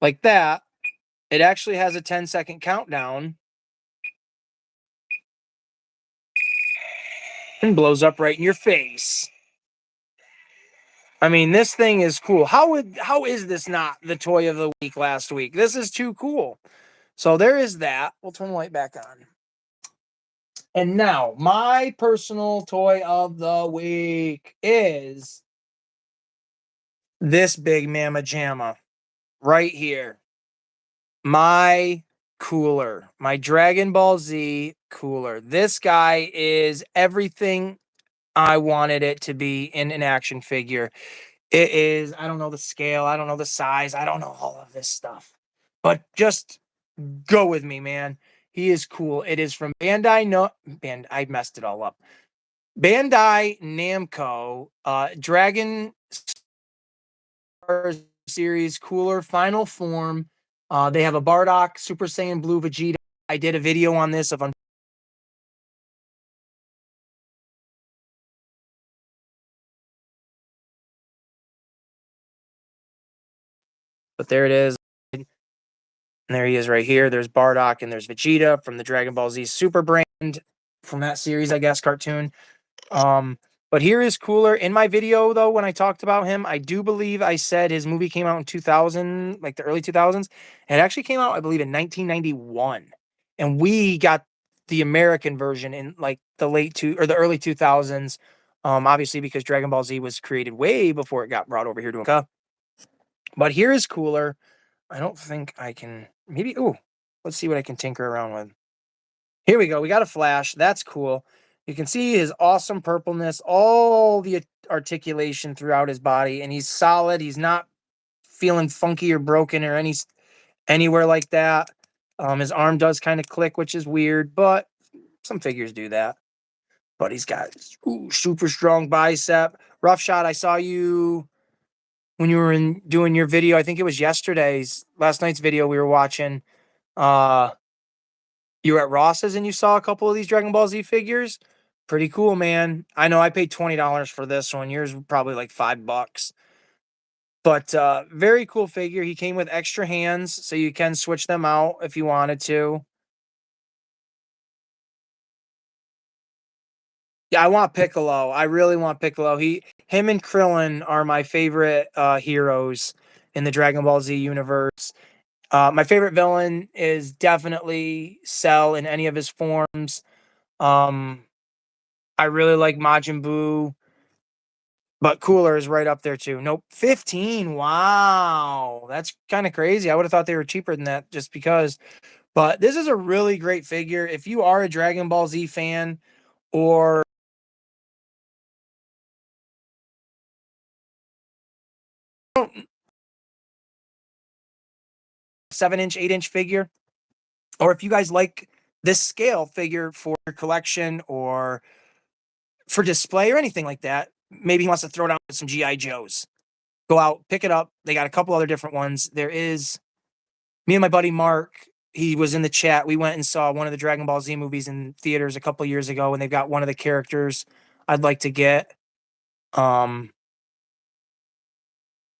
like that, it actually has a 10-second countdown. and blows up right in your face. I mean, this thing is cool. How is this not the toy of the week last week? This is too cool. So there is that. We'll turn the light back on. And now, my personal toy of the week is this big mamma jamma right here. My cooler, my Dragon Ball Z cooler. This guy is everything I wanted it to be in an action figure. It is, I don't know the scale, I don't know the size, I don't know all of this stuff. But just go with me, man. He is cool. It is from I messed it all up. Bandai Namco, Dragon Star Series cooler final form. They have a Bardock Super Saiyan Blue Vegeta. I did a video on this but there it is. And there he is right here. There's Bardock and there's Vegeta from the Dragon Ball Z Super brand from that series, I guess, cartoon. But here is cooler. In my video, though, when I talked about him, I do believe I said his movie came out in 2000, like the early 2000s. It actually came out, I believe, in 1991. And we got the American version in like the the early 2000s. Obviously, because Dragon Ball Z was created way before it got brought over here to America. But here is cooler. I don't think I can, maybe, let's see what I can tinker around with. Here we go. We got a flash. That's cool. You can see his awesome purpleness, all the articulation throughout his body, and he's solid. He's not feeling funky or broken or anywhere like that. His arm does kind of click, which is weird, but some figures do that. But he's got super strong bicep. Rough Shot. I saw you when you were doing your video. I think it was last night's video we were watching. You were at Ross's and you saw a couple of these Dragon Ball Z figures. Pretty cool, man. I know I paid $20 for this one. Yours was probably like $5. But very cool figure. He came with extra hands, so you can switch them out if you wanted to. Yeah, I want Piccolo. I really want Piccolo. Him and Krillin are my favorite heroes in the Dragon Ball Z universe. My favorite villain is definitely Cell in any of his forms. I really like Majin Buu, but Cooler is right up there too. Nope, 15. Wow. That's kind of crazy. I would have thought they were cheaper than that just because. But this is a really great figure. If you are a Dragon Ball Z fan or 7-inch, 8-inch figure, or if you guys like this scale figure for your collection or for display or anything like that, maybe he wants to throw down some G.I. Joes. Go out, pick it up. They got a couple other different ones. There is me and my buddy Mark. He was in the chat. We went and saw one of the Dragon Ball Z movies in theaters a couple years ago, and they've got one of the characters I'd like to get. I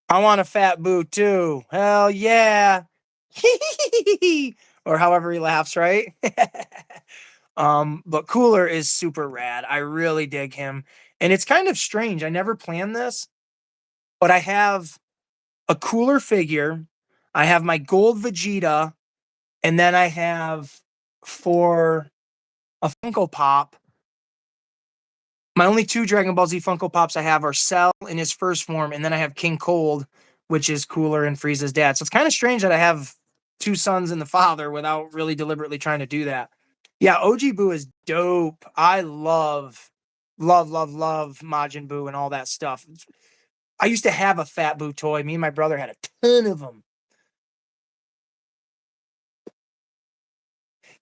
want a fat Boo too. Hell yeah. Or however he laughs, right? But Cooler is super rad. I really dig him. And it's kind of strange. I never planned this, but I have a Cooler figure. I have my gold Vegeta, and then I have for a Funko Pop. My only two Dragon Ball Z Funko Pops I have are Cell in his first form, and then I have King Cold, which is Cooler and Frieza's dad. So it's kind of strange that I have two sons and the father without really deliberately trying to do that. Yeah, OG Boo is dope. I love Majin Buu and all that stuff. I used to have a Fat Boo toy. Me and my brother had a ton of them.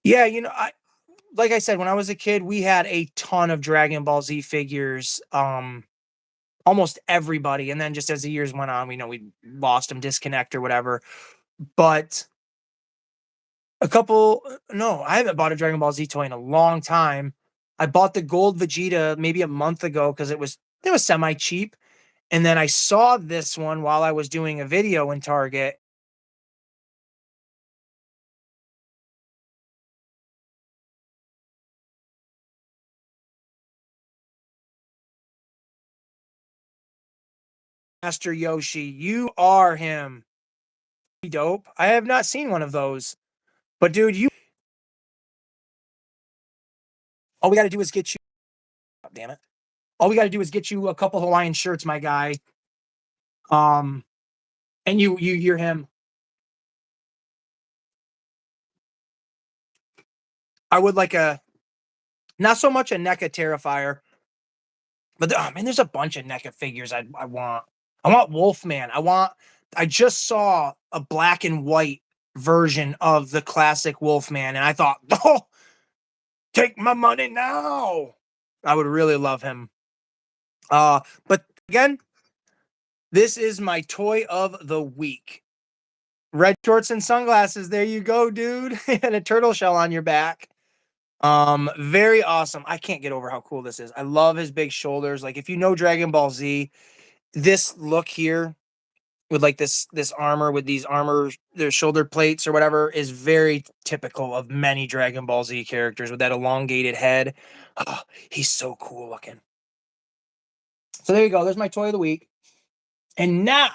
Yeah, like I said, when I was a kid, we had a ton of Dragon Ball Z figures. Almost everybody, and then just as the years went on, we lost them, disconnect or whatever. But no, I haven't bought a Dragon Ball Z toy in a long time. I bought the gold Vegeta maybe a month ago because it was semi cheap, and then I saw this one while I was doing a video in Target. Master Yoshi. You are him. Dope. I have not seen one of those. But dude, all we got to do is get you. Oh, damn it. All we got to do is get you a couple Hawaiian shirts, my guy. And you're him. I would like not so much a NECA Terrifier, but oh man, there's a bunch of NECA figures I want. I want Wolfman. I just saw a black and white version of the classic Wolfman, and I thought, oh, take my money now. I would really love him. But again, this is my toy of the week. Red shorts and sunglasses. There you go, dude. And a turtle shell on your back. Very awesome. I can't get over how cool this is. I love his big shoulders. Like if you know Dragon Ball Z, this look here with like this armor with these their shoulder plates or whatever is very typical of many Dragon Ball Z characters with that elongated head. Oh, he's so cool looking. So there you go. There's my toy of the week. And now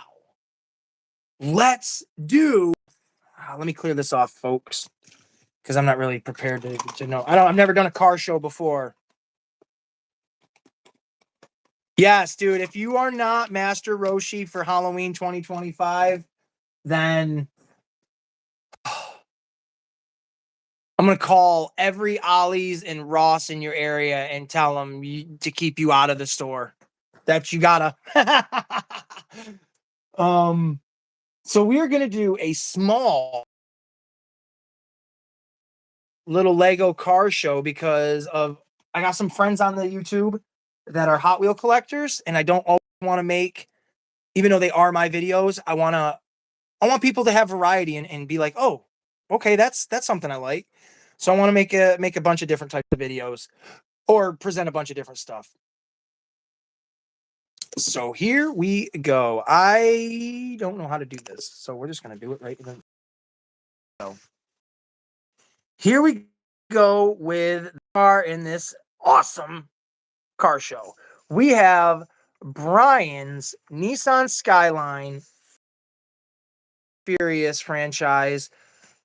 let's do. Let me clear this off, folks, because I'm not really prepared to know. I've never done a car show before. Yes, dude. If you are not Master Roshi for Halloween 2025, then I'm going to call every Ollie's and Ross in your area and tell them to keep you out of the store. That you gotta. So we're going to do a small little Lego car show because I got some friends on the YouTube that are Hot Wheel collectors, and I don't always want to make, even though they are my videos, I want people to have variety and be like, oh, okay, that's something I like. So I want to make a bunch of different types of videos or present a bunch of different stuff. So here we go. I don't know how to do this, so we're just gonna do it right then. So here we go with the car in this awesome car show. We have Brian's Nissan Skyline Furious franchise.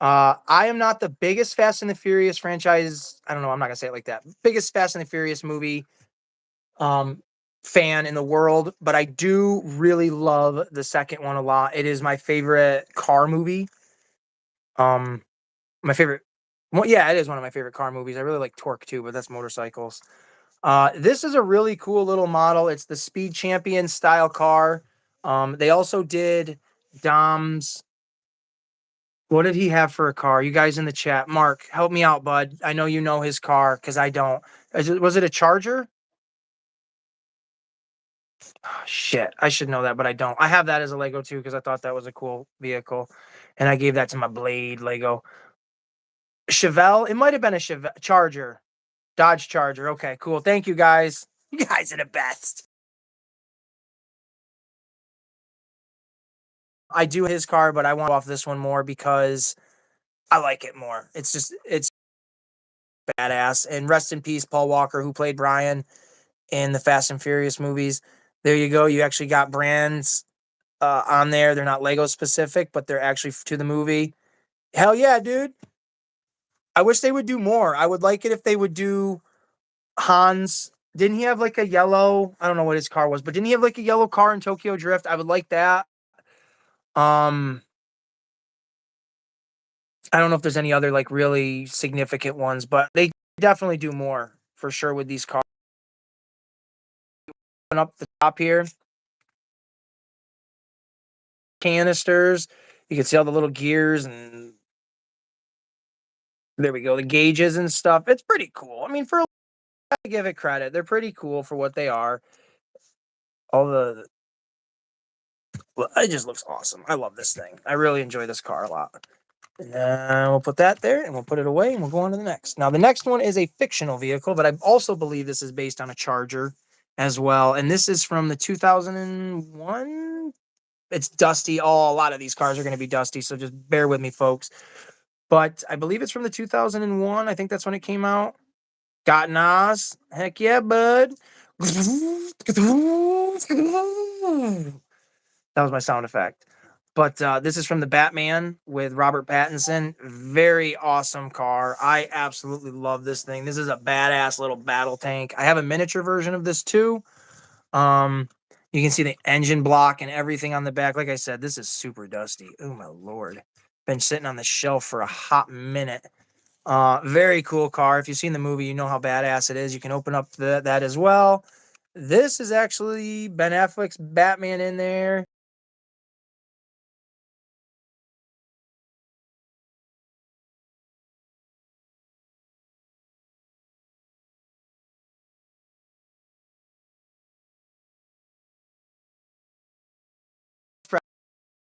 I am not the biggest Fast and the Furious franchise. I don't know. I'm not gonna say it like that. Biggest Fast and the Furious movie fan in the world, but I do really love the second one a lot. It is my favorite car movie. My favorite. Well, yeah, it is one of my favorite car movies. I really like Torque too, but that's motorcycles. This is a really cool little model. It's the Speed Champion style car. They also did Dom's. What did he have for a car? You guys in the chat, Mark, help me out, bud. I know you know his car because I don't. Was it a Charger? Oh, shit, I should know that, but I don't. I have that as a Lego too because I thought that was a cool vehicle, and I gave that to my Blade Lego. Chevelle, it might have been a Charger, Dodge Charger. Okay, cool. Thank you guys. You guys are the best. I do his car, but I want off this one more because I like it more. It's badass. And rest in peace, Paul Walker, who played Brian in the Fast and Furious movies. There you go. You actually got brands on there. They're not Lego specific, but they're actually to the movie. Hell yeah, dude. I wish they would do more. I would like it if they would do Hans. Didn't he have like a yellow? I don't know what his car was, but didn't he have like a yellow car in Tokyo Drift? I would like that. I don't know if there's any other like really significant ones, but they definitely do more for sure with these cars. Up the top here, canisters. You can see all the little gears and there we go, the gauges and stuff. It's pretty cool. I mean, for I give it credit, they're pretty cool for what they are. Well, it just looks awesome. I love this thing. I really enjoy this car a lot. And we'll put that there and we'll put it away and we'll go on to the next. Now, the next one is a fictional vehicle, but I also believe this is based on a Charger as well. And this is from the 2001. It's dusty. Oh, a lot of these cars are going to be dusty, so just bear with me, folks. But I believe it's from the 2001. I think that's when it came out. Got Nas. Heck yeah, bud. That was my sound effect. But this is from the Batman with Robert Pattinson. Very awesome car. I absolutely love this thing. This is a badass little battle tank. I have a miniature version of this too. You can see the engine block and everything on the back. Like I said, this is super dusty. Oh my Lord. Been sitting on the shelf for a hot minute. Very cool car. If you've seen the movie, you know how badass it is. You can open up that as well. This is actually Ben Affleck's Batman in there.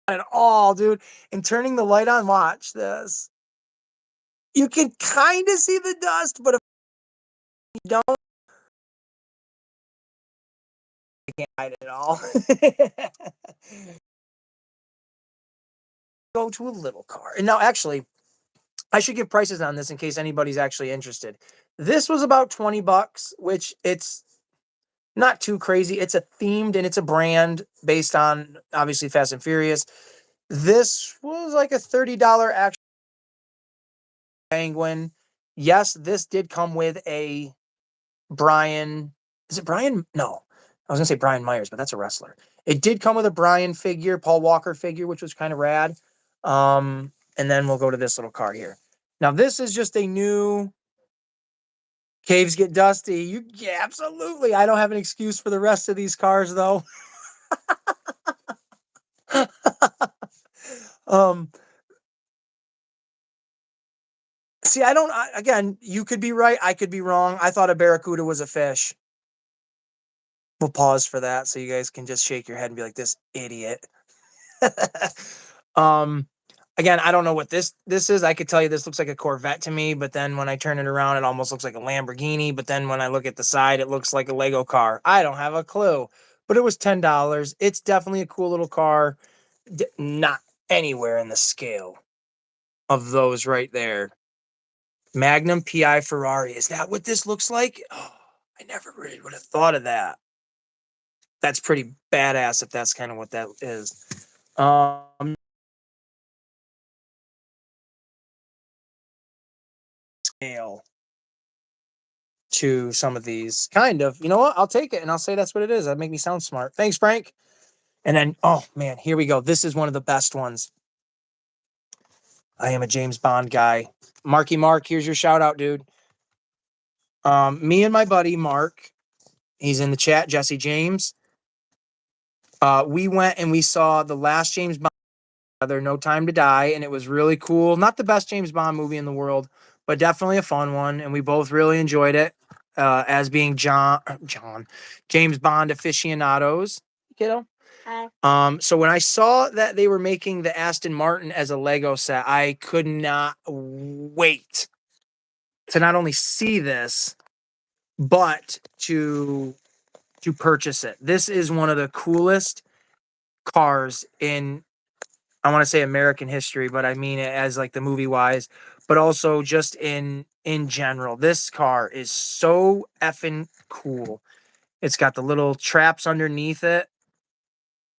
At all, dude. And turning the light on, watch this. You can kind of see the dust, but if you don't, you can't hide it at all. Go to a little car. And now, actually, I should give prices on this in case anybody's actually interested. This was about 20 bucks, which it's not too crazy. It's a themed and it's a brand based on obviously Fast and Furious. This was like a $30 actual Penguin. Yes, this did come with a Brian. Is it Brian? No. I was gonna say Brian Myers, but that's a wrestler. It did come with a Brian figure, Paul Walker figure, which was kind of rad. And then we'll go to this little car here. Now, this is just a new Caves Get Dusty. Yeah, absolutely. I don't have an excuse for the rest of these cars, though. um, see, again, you could be right. I could be wrong. I thought a barracuda was a fish. We'll pause for that so you guys can just shake your head and be like, this idiot. um, Again, I don't know what this is. I could tell you this looks like a Corvette to me, but then when I turn it around, it almost looks like a Lamborghini. But then when I look at the side, it looks like a Lego car. I don't have a clue. But it was $10. It's definitely a cool little car. Not anywhere in the scale of those right there. Magnum PI Ferrari. Is that what this looks like? Oh, I never really would have thought of that. That's pretty badass if that's kind of what that is. Scale to some of these. Kind of. You know what? I'll take it and I'll say that's what it is. That'd make me sound smart. Thanks, Frank. And then, oh man, here we go. This is one of the best ones. I am a James Bond guy. Marky Mark, here's your shout out, dude. Me and my buddy Mark, he's in the chat, Jesse James. We went and we saw the last James Bond together, No Time to Die, and it was really cool. Not the best James Bond movie in the world, but definitely a fun one, and we both really enjoyed it. As being James Bond aficionados, kiddo. So when I saw that they were making the Aston Martin as a Lego set, I could not wait to not only see this, but to purchase it. This is one of the coolest cars in, I want to say American history, but I mean it as like the movie wise, but also just in general. This car is so effing cool. It's got the little traps underneath it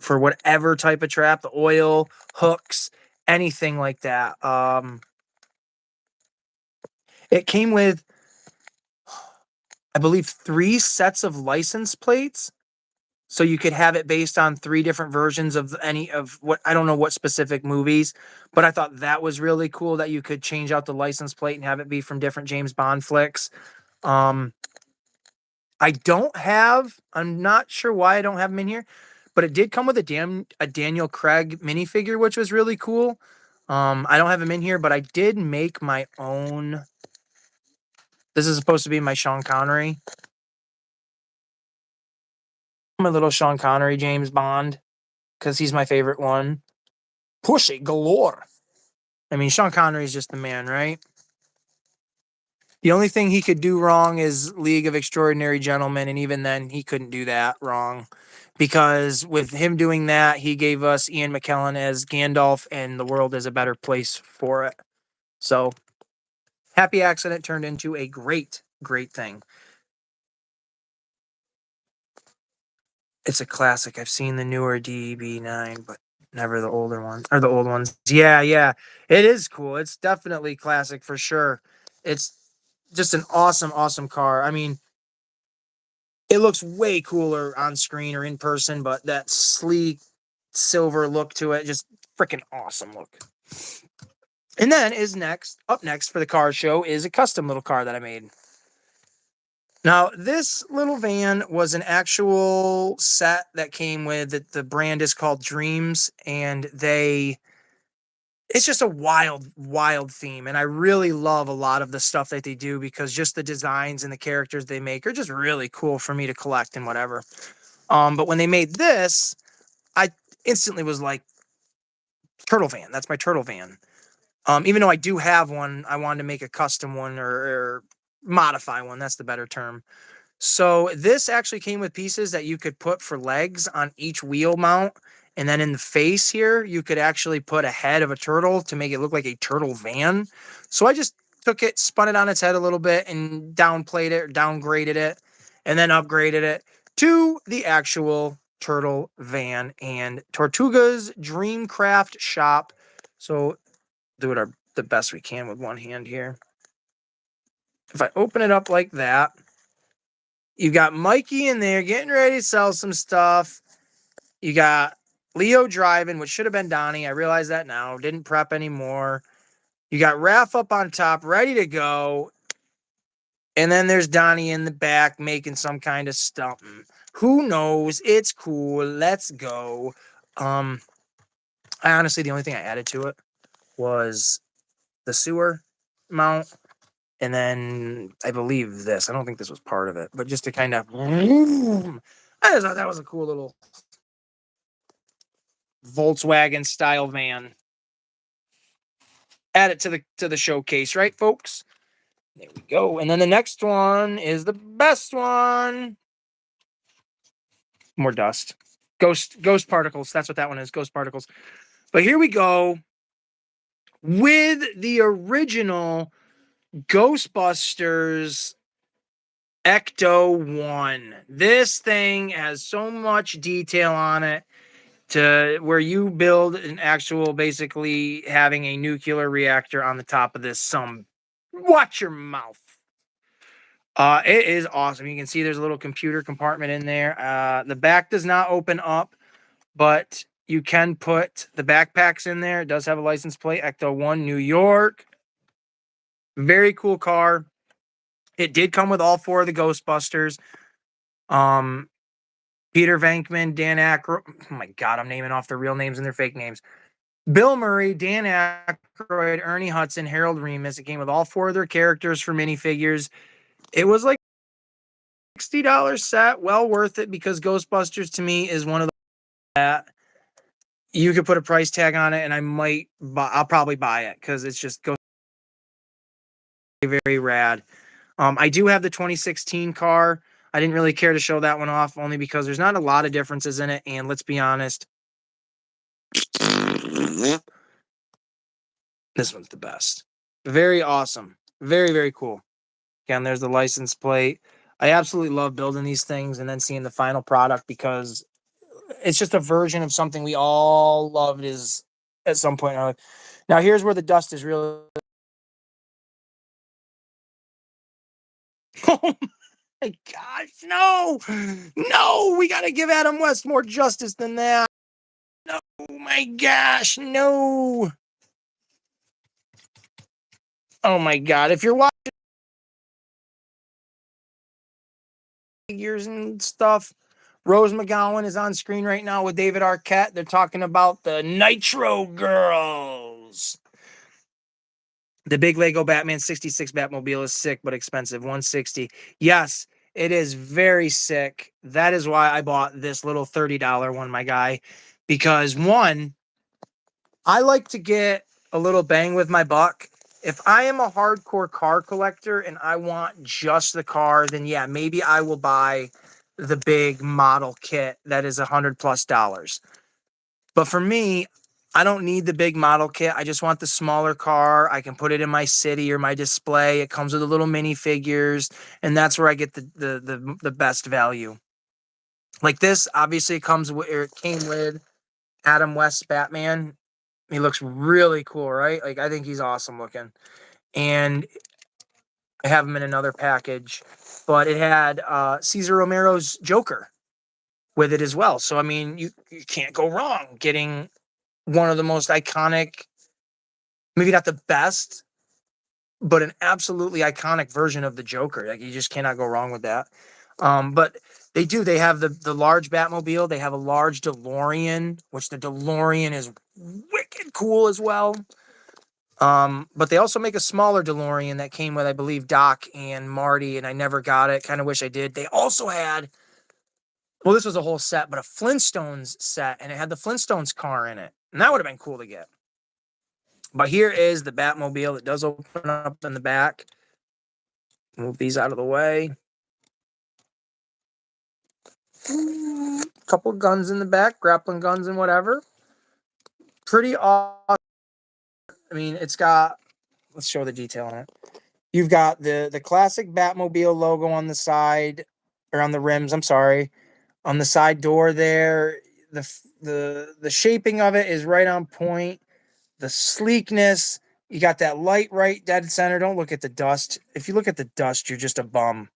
for whatever type of trap, the oil, hooks, anything like that. It came with, I believe, 3 sets of license plates. So you could have it based on 3 different versions of any of what, I don't know what specific movies, but I thought that was really cool that you could change out the license plate and have it be from different James Bond flicks. I'm not sure why I don't have them in here, but it did come with a Daniel Craig minifigure, which was really cool. I don't have them in here, but I did make my own. This is supposed to be my Sean Connery. My little Sean Connery James Bond, because he's my favorite one. Pussy galore. I mean, Sean Connery is just the man, right? The only thing he could do wrong is League of Extraordinary Gentlemen, and even then, he couldn't do that wrong. Because with him doing that, he gave us Ian McKellen as Gandalf, and the world is a better place for it. So, happy accident turned into a great, great thing. It's a classic. I've seen the newer DB9, but never the older ones or the old ones. Yeah, yeah. It is cool. It's definitely classic for sure. It's just an awesome, awesome car. I mean, it looks way cooler on screen or in person, but that sleek silver look to it, just freaking awesome look. And then up next for the car show is a custom little car that I made. Now, this little van was an actual set that came with it. The brand is called Dreams, and it's just a wild, wild theme. And I really love a lot of the stuff that they do because just the designs and the characters they make are just really cool for me to collect and whatever. But when they made this, I instantly was like, turtle van. That's my turtle van. Even though I do have one, I wanted to make a custom one or modify one. That's the better term. So this actually came with pieces that you could put for legs on each wheel mount. And then in the face here, you could actually put a head of a turtle to make it look like a turtle van. So I just took it, spun it on its head a little bit and downplayed it, or downgraded it, and then upgraded it to the actual turtle van and Tortuga's Dreamcraft shop. So do it the best we can with one hand here. If I open it up like that, you got Mikey in there getting ready to sell some stuff. You got Leo driving, which should have been Donnie. I realize that now. Didn't prep anymore. You got Raph up on top, ready to go. And then there's Donnie in the back making some kind of something. Who knows? It's cool. Let's go. I honestly, the only thing I added to it was the sewer mount. And then I believe this. I don't think this was part of it, but just to kind of, I just thought that was a cool little Volkswagen style van. Add it to the showcase, right, folks? There we go. And then the next one is the best one. More dust. Ghost particles. That's what that one is. Ghost particles. But here we go with the original Ghostbusters Ecto 1. This thing has so much detail on it to where you build an actual, basically having a nuclear reactor on the top of this. Watch your mouth. It is awesome. You can see there's a little computer compartment in there. The back does not open up, but you can put the backpacks in there. It does have a license plate, Ecto 1, New York. Very cool car. It did come with all 4 of the Ghostbusters. Peter Venkman, Dan Aykroyd. Oh my God, I'm naming off their real names and their fake names. Bill Murray, Dan Aykroyd, Ernie Hudson, Harold Ramis. It came with all 4 of their characters for minifigures. It was like $60 set. Well worth it because Ghostbusters to me is one of the that you could put a price tag on it, and I'll probably buy it because it's just very, very rad. I do have the 2016 car. I didn't really care to show that one off only because there's not a lot of differences in it. And let's be honest, this one's the best. Very awesome. Very, very cool. Again, there's the license plate. I absolutely love building these things and then seeing the final product because it's just a version of something we all loved is at some point in our life. Now, here's where the dust is really. Oh my gosh, no, we got to give Adam West more justice than that. No, my gosh, no. Oh my God, if you're watching figures and stuff, Rose McGowan is on screen right now with David Arquette. They're talking about the Nitro Girls. The big Lego Batman 66 Batmobile is sick but expensive, $160. Yes, it is very sick. That is why I bought this little $30 one, my guy. Because one, I like to get a little bang with my buck. If I am a hardcore car collector and I want just the car, then yeah, maybe I will buy the big model kit that is $100+. But for me, I don't need the big model kit. I just want the smaller car. I can put it in my city or my display. It comes with the little mini figures, and that's where I get the best value. Like this, obviously, it comes with, or it came with Adam West's Batman. He looks really cool, right? Like, I think he's awesome looking. And I have him in another package, but it had Cesar Romero's Joker with it as well. So, I mean, you can't go wrong getting one of the most iconic, maybe not the best, but an absolutely iconic version of the Joker. Like, you just cannot go wrong with that. But they have the large Batmobile. They have a large DeLorean, which the DeLorean is wicked cool as well. But they also make a smaller DeLorean that came with, I believe, Doc and Marty, and I never got it. Kind of wish I did. They also had, well, this was a whole set, but a Flintstones set, and it had the Flintstones car in it. And that would have been cool to get. But here is the Batmobile. It does open up in the back. Move these out of the way. Couple guns in the back, grappling guns and whatever. Pretty awesome. I mean, it's got, let's show the detail on it. You've got the classic Batmobile logo on the side, or on the rims, I'm sorry. On the side door there, the shaping of it is right on point. The sleekness, you got that light right dead center. Don't look at the dust. If you look at the dust, you're just a bum.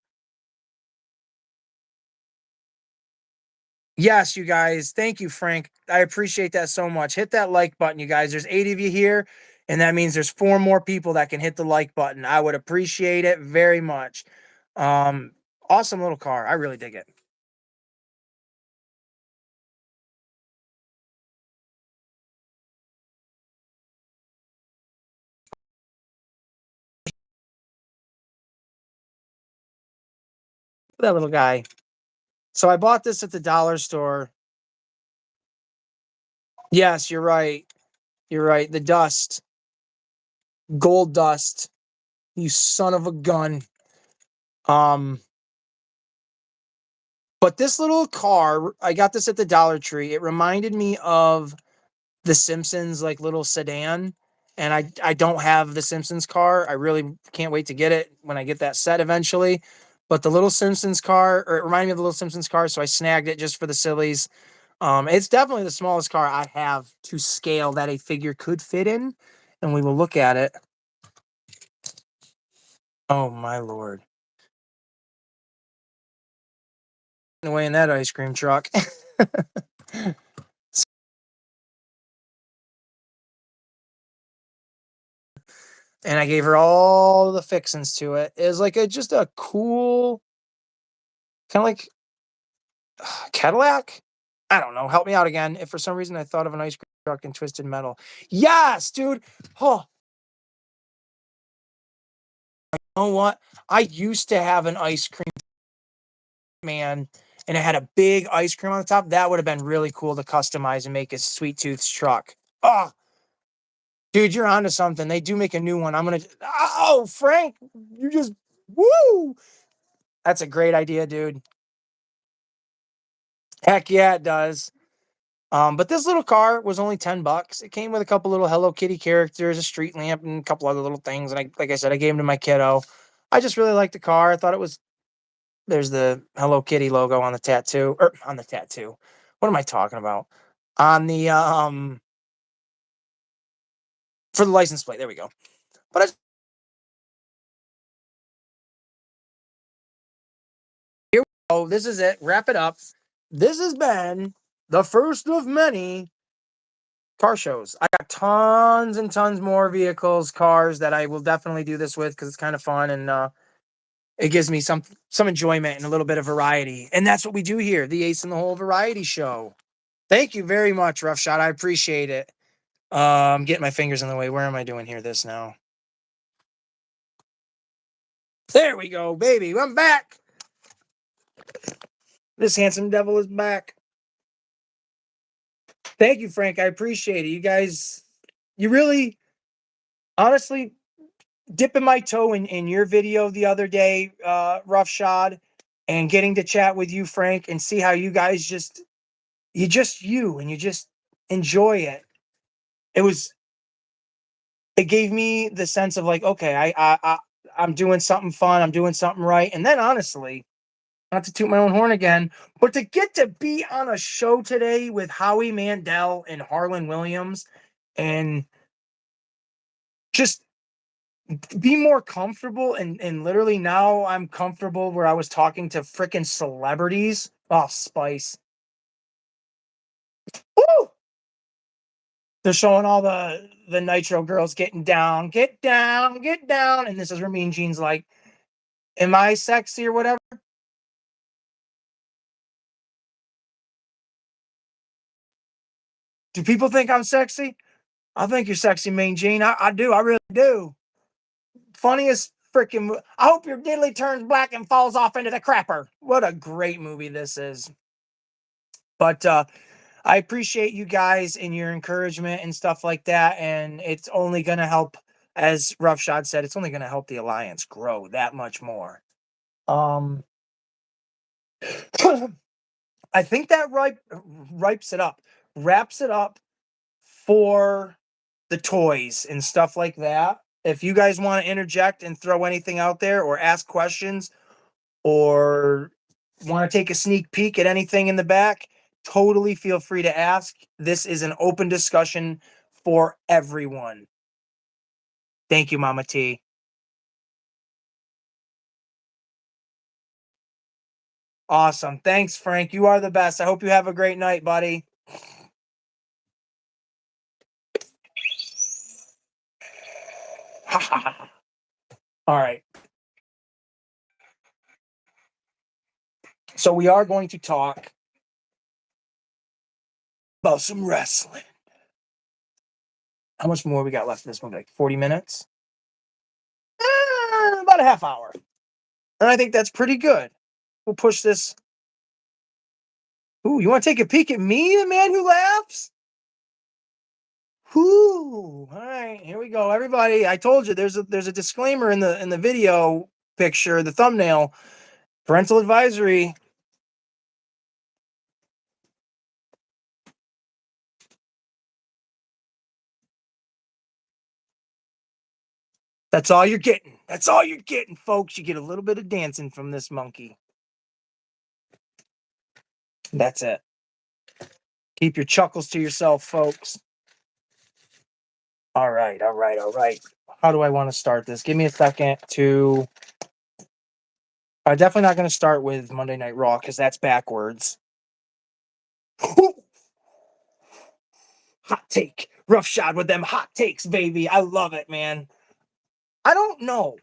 Yes, you guys. Thank you, Frank. I appreciate that so much. Hit that like button, you guys. There's 8 of you here, and that means there's 4 more people that can hit the like button. I would appreciate it very much. Um, awesome little car. I really dig it. That little guy. So I bought this at the dollar store. Yes, you're right. You're right. The dust. Gold dust. You son of a gun. Um, but this little car, I got this at the Dollar Tree. It reminded me of the Simpsons like little sedan, and I don't have the Simpsons car. I really can't wait to get it when I get that set eventually. But the little Simpsons car, or it reminded me of the little Simpsons car, so I snagged it just for the sillies. It's definitely the smallest car I have to scale that a figure could fit in, and we will look at it. Oh my lord! Away in that ice cream truck. And I gave her all the fixins to it. It was like just a cool, kind of like Cadillac. I don't know. Help me out again. If for some reason I thought of an ice cream truck in Twisted Metal. Yes, dude. Oh, you know what? I used to have an ice cream man, and it had a big ice cream on the top. That would have been really cool to customize and make a Sweet Tooth's truck. Oh, dude, you're onto something. They do make a new one. I'm gonna. Oh, Frank, you just woo. That's a great idea, dude. Heck yeah, it does. But this little car was only $10. It came with a couple little Hello Kitty characters, a street lamp, and a couple other little things. And like I said, I gave them to my kiddo. I just really liked the car. I thought it was. There's the Hello Kitty logo on the tattoo, or on the tattoo. What am I talking about? On the for the license plate. There we go. But here we go. This is it. Wrap it up. This has been the first of many car shows. I got tons and tons more vehicles, cars that I will definitely do this with because it's kind of fun, and it gives me some enjoyment and a little bit of variety. And that's what we do here, the Ace in the Hole Variety Show. Thank you very much, Rough Shot. I appreciate it. I'm getting my fingers in the way. Where am I doing here? This now. There we go, baby. I'm back. This handsome devil is back. Thank you, Frank. I appreciate it. You guys, you really, honestly, dipping my toe in your video the other day, Rough Shod, and getting to chat with you, Frank, and see how you guys you and you just enjoy it. It gave me the sense of like, okay, I'm doing something fun, I'm doing something right. And then honestly, not to toot my own horn again, but to get to be on a show today with Howie Mandel and Harlan Williams and just be more comfortable and literally now I'm comfortable where I was talking to freaking celebrities. Oh, Spice. Woo! They're showing all the Nitro girls getting down, get down, get down. And this is where Mean Gene's like, am I sexy or whatever? Do people think I'm sexy? I think you're sexy, Mean Gene. I do. I really do. Funniest freaking. I hope your diddly turns black and falls off into the crapper. What a great movie this is. But I appreciate you guys and your encouragement and stuff like that. And it's only going to help, as Roughshod said, it's only going to help the alliance grow that much more. I think that wraps it up for the toys and stuff like that. If you guys want to interject and throw anything out there or ask questions or want to take a sneak peek at anything in the back, totally feel free to ask. This is an open discussion for everyone. Thank you, Mama T. Awesome. Thanks, Frank. You are the best. I hope you have a great night, buddy. All right. So we are going to talk about some wrestling. How much more we got left in this movie? Like 40 minutes? About a half hour. And I think that's pretty good. We'll push this. Ooh, you want to take a peek at me, the man who laughs? Ooh, all right, here we go, everybody. I told you there's a disclaimer in the video picture, the thumbnail. Parental advisory. That's all you're getting. That's all you're getting, folks. You get a little bit of dancing from this monkey. That's it. Keep your chuckles to yourself, folks. All right, all right, all right. How do I want to start this? Give me a second to. I'm definitely not going to start with Monday Night Raw because that's backwards. Hot take. Roughshod with them hot takes, baby. I love it, man. I don't know.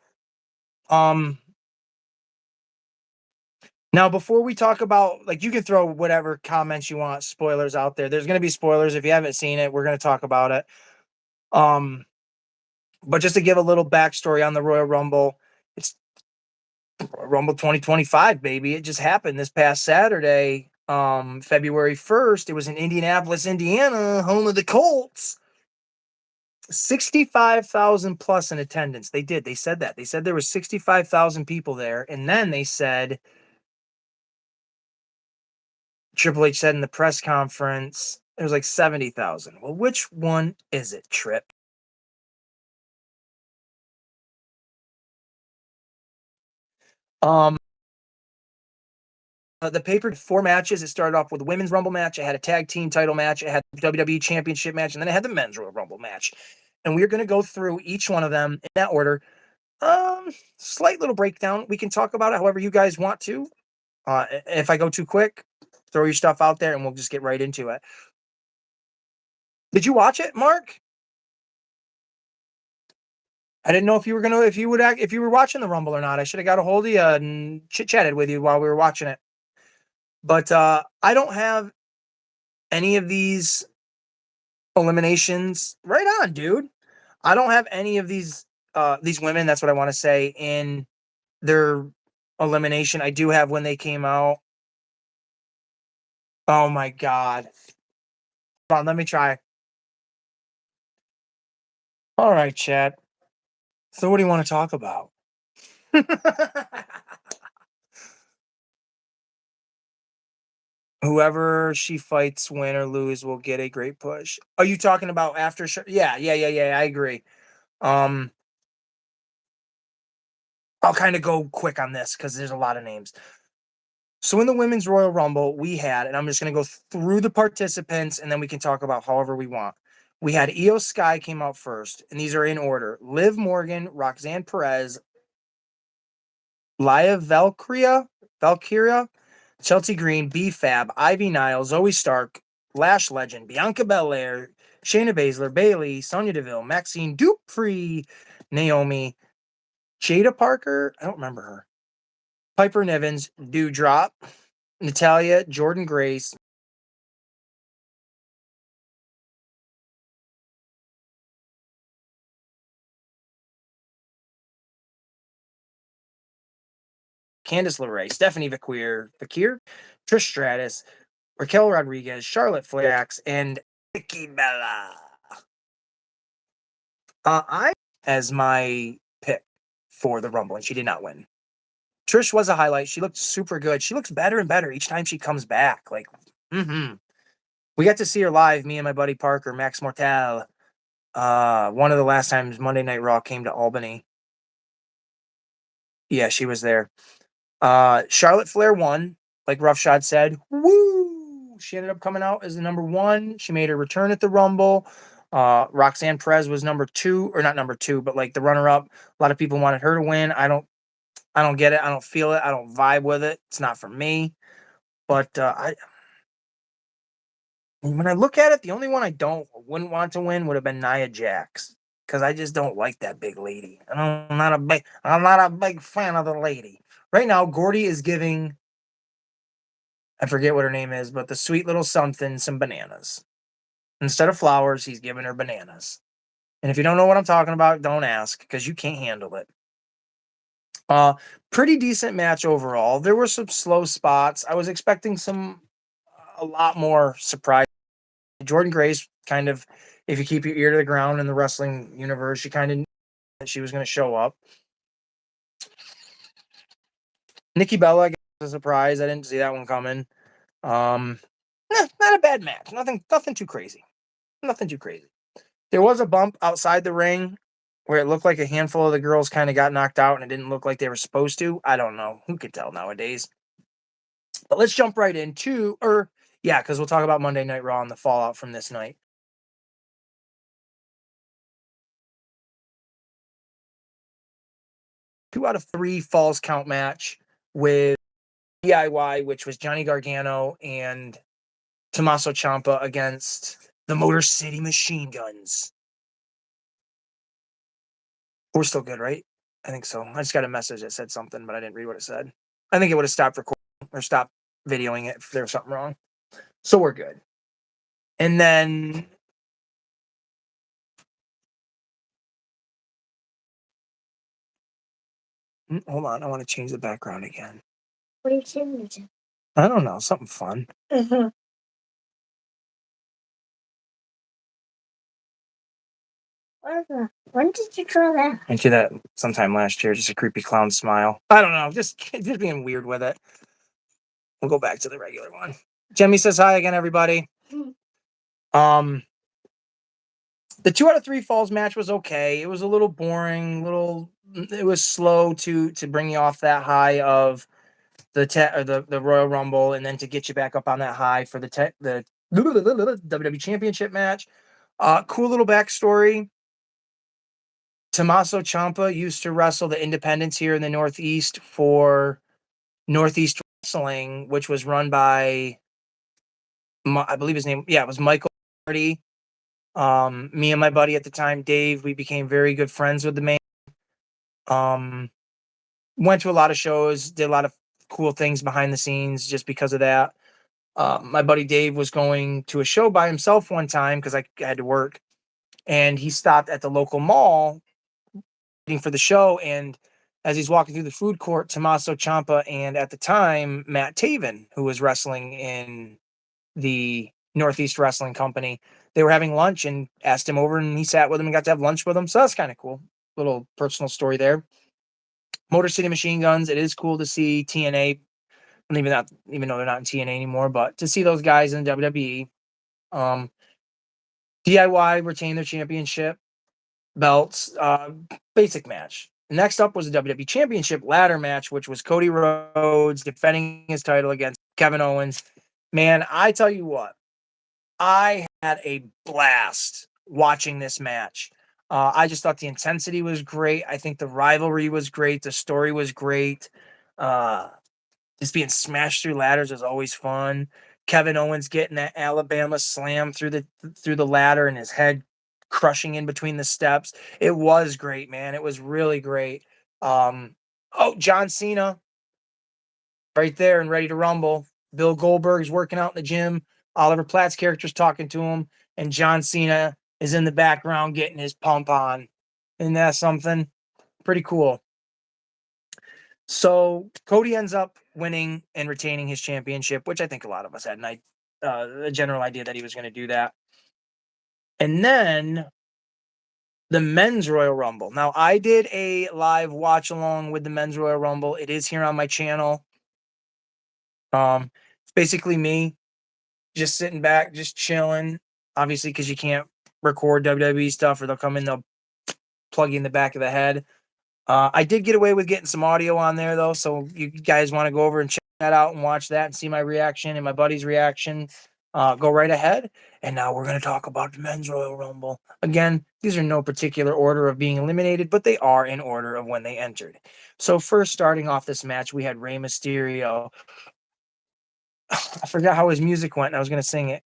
Now, before we talk about, like, you can throw whatever comments you want, spoilers out there. There's going to be spoilers. If you haven't seen it, we're going to talk about it. But just to give a little backstory on the Royal Rumble, it's Rumble 2025, baby. It just happened this past Saturday, February 1st. It was in Indianapolis, Indiana, home of the Colts. 65,000 plus in attendance. They did. They said that. They said there was 65,000 people there. And then they said, Triple H said in the press conference, it was like 70,000. Well, which one is it, Trip? The paper 4 matches. It started off with a women's Rumble match. It had a tag team title match. It had the WWE Championship match, and then it had the men's Royal Rumble match. And we're going to go through each one of them in that order. Slight little breakdown. We can talk about it however you guys want to. If I go too quick, throw your stuff out there, and we'll just get right into it. Did you watch it, Mark? I didn't know if you were watching the Rumble or not. I should have got a hold of you and chit-chatted with you while we were watching it. But I don't have any of these eliminations. Right on, dude. I don't have any of these women, that's what I want to say, in their elimination. I do have when they came out. Oh my god. Hold on, let me try. All right, Chad. So what do you want to talk about? Whoever she fights, win or lose, will get a great push. Are you talking about after? Yeah. I agree. I'll kind of go quick on this because there's a lot of names. So in the Women's Royal Rumble, we had, and I'm just going to go through the participants and then we can talk about however we want. We had Io Sky came out first, and these are in order: Liv Morgan, Roxanne Perez, Laya Valkyria, Chelsea Green, B-Fab, Ivy Nile, Zoe Stark, Lash Legend, Bianca Belair, Shayna Baszler, Bayley, Sonya Deville, Maxine Dupree, Naomi, Jada Parker, I don't remember her, Piper Nevins, Doudrop, Natalia, Jordan Grace, Candice LeRae, Stephanie Vakir, Trish Stratus, Raquel Rodriguez, Charlotte Flair, and Nikki Bella. I as my pick for the Rumble, and she did not win. Trish was a highlight. She looked super good. She looks better and better each time she comes back. Like, we got to see her live, me and my buddy Parker, Max Mortal. One of the last times Monday Night Raw came to Albany. Yeah, she was there. Charlotte Flair won, like Roughshod said. Woo! She ended up coming out as the number 1. She made her return at the Rumble. Roxanne Perez was number 2, or not number 2, but like the runner-up. A lot of people wanted her to win. I don't get it. I don't feel it. I don't vibe with it. It's not for me. But when I look at it, the only one I wouldn't want to win would have been Nia Jax, because I just don't like that big lady. I'm not a big fan of the lady. Right now, Gordy is giving, I forget what her name is, but the sweet little something, some bananas. Instead of flowers, he's giving her bananas. And if you don't know what I'm talking about, don't ask, because you can't handle it. Pretty decent match overall. There were some slow spots. I was expecting a lot more surprise. Jordan Grace, kind of, if you keep your ear to the ground in the wrestling universe, you kind of knew that she was going to show up. Nikki Bella, I guess, was a surprise. I didn't see that one coming. Not a bad match. Nothing too crazy. Nothing too crazy. There was a bump outside the ring where it looked like a handful of the girls kind of got knocked out and it didn't look like they were supposed to. I don't know. Who could tell nowadays? But let's jump right into, because we'll talk about Monday Night Raw and the fallout from this night. Two out of 3 falls count match with DIY, which was Johnny Gargano and Tommaso Ciampa against the Motor City Machine Guns. We're still good, right? I think so. I just got a message that said something, but I didn't read what it said. I think it would have stopped recording or stopped videoing it if there was something wrong. So we're good. And then hold on, I want to change the background again. What are you changing? I don't know, something fun. When did you draw that? I did that sometime last year, just a creepy clown smile. I don't know, just being weird with it. We'll go back to the regular one. Jemmy says hi again, everybody. The 2 out of 3 falls match was okay. It was a little boring, it was slow to bring you off that high of the Royal Rumble, and then to get you back up on that high for the WWE Championship match. Cool little backstory. Tommaso Ciampa used to wrestle the Independents here in the Northeast for Northeast Wrestling, which was run by, I believe his name, it was Michael Hardy. Me and my buddy at the time, Dave, we became very good friends with the man. Went to a lot of shows, did a lot of cool things behind the scenes just because of that. My buddy Dave was going to a show by himself one time because I had to work, and he stopped at the local mall waiting for the show. And as he's walking through the food court, Tommaso Ciampa and at the time Matt Taven, who was wrestling in the Northeast Wrestling Company, they were having lunch and asked him over, and he sat with him and got to have lunch with him. So that's kind of cool. Little personal story there. Motor City Machine Guns. It is cool to see TNA, even though they're not in TNA anymore, but to see those guys in WWE. DIY retain their championship belts. Basic match. Next up was the WWE Championship ladder match, which was Cody Rhodes defending his title against Kevin Owens. Man, I tell you what, I had a blast watching this match. I just thought the intensity was great. I think the rivalry was great. The story was great. Uh, just being smashed through ladders is always fun. Kevin Owens getting that Alabama slam through the ladder and his head crushing in between the steps. It was great, man. It was really great. John Cena right there and ready to rumble. Bill Goldberg's working out in the gym. Oliver Platt's character's talking to him, and John Cena is in the background getting his pump on. Isn't that something? Pretty cool. So Cody ends up winning and retaining his championship, which I think a lot of us had a general idea that he was going to do that. And then the men's Royal Rumble. Now, I did a live watch along with the men's Royal Rumble. It is here on my channel. It's basically me just sitting back, just chilling. Obviously, because you can't record WWE stuff, or they'll come in, they'll plug you in the back of the head. I did get away with getting some audio on there, though. So you guys want to go over and check that out and watch that and see my reaction and my buddy's reaction, go right ahead. And now we're going to talk about the men's Royal Rumble. Again, these are no particular order of being eliminated, but they are in order of when they entered. So first, starting off this match, we had Rey Mysterio. I forgot how his music went, and I was going to sing it.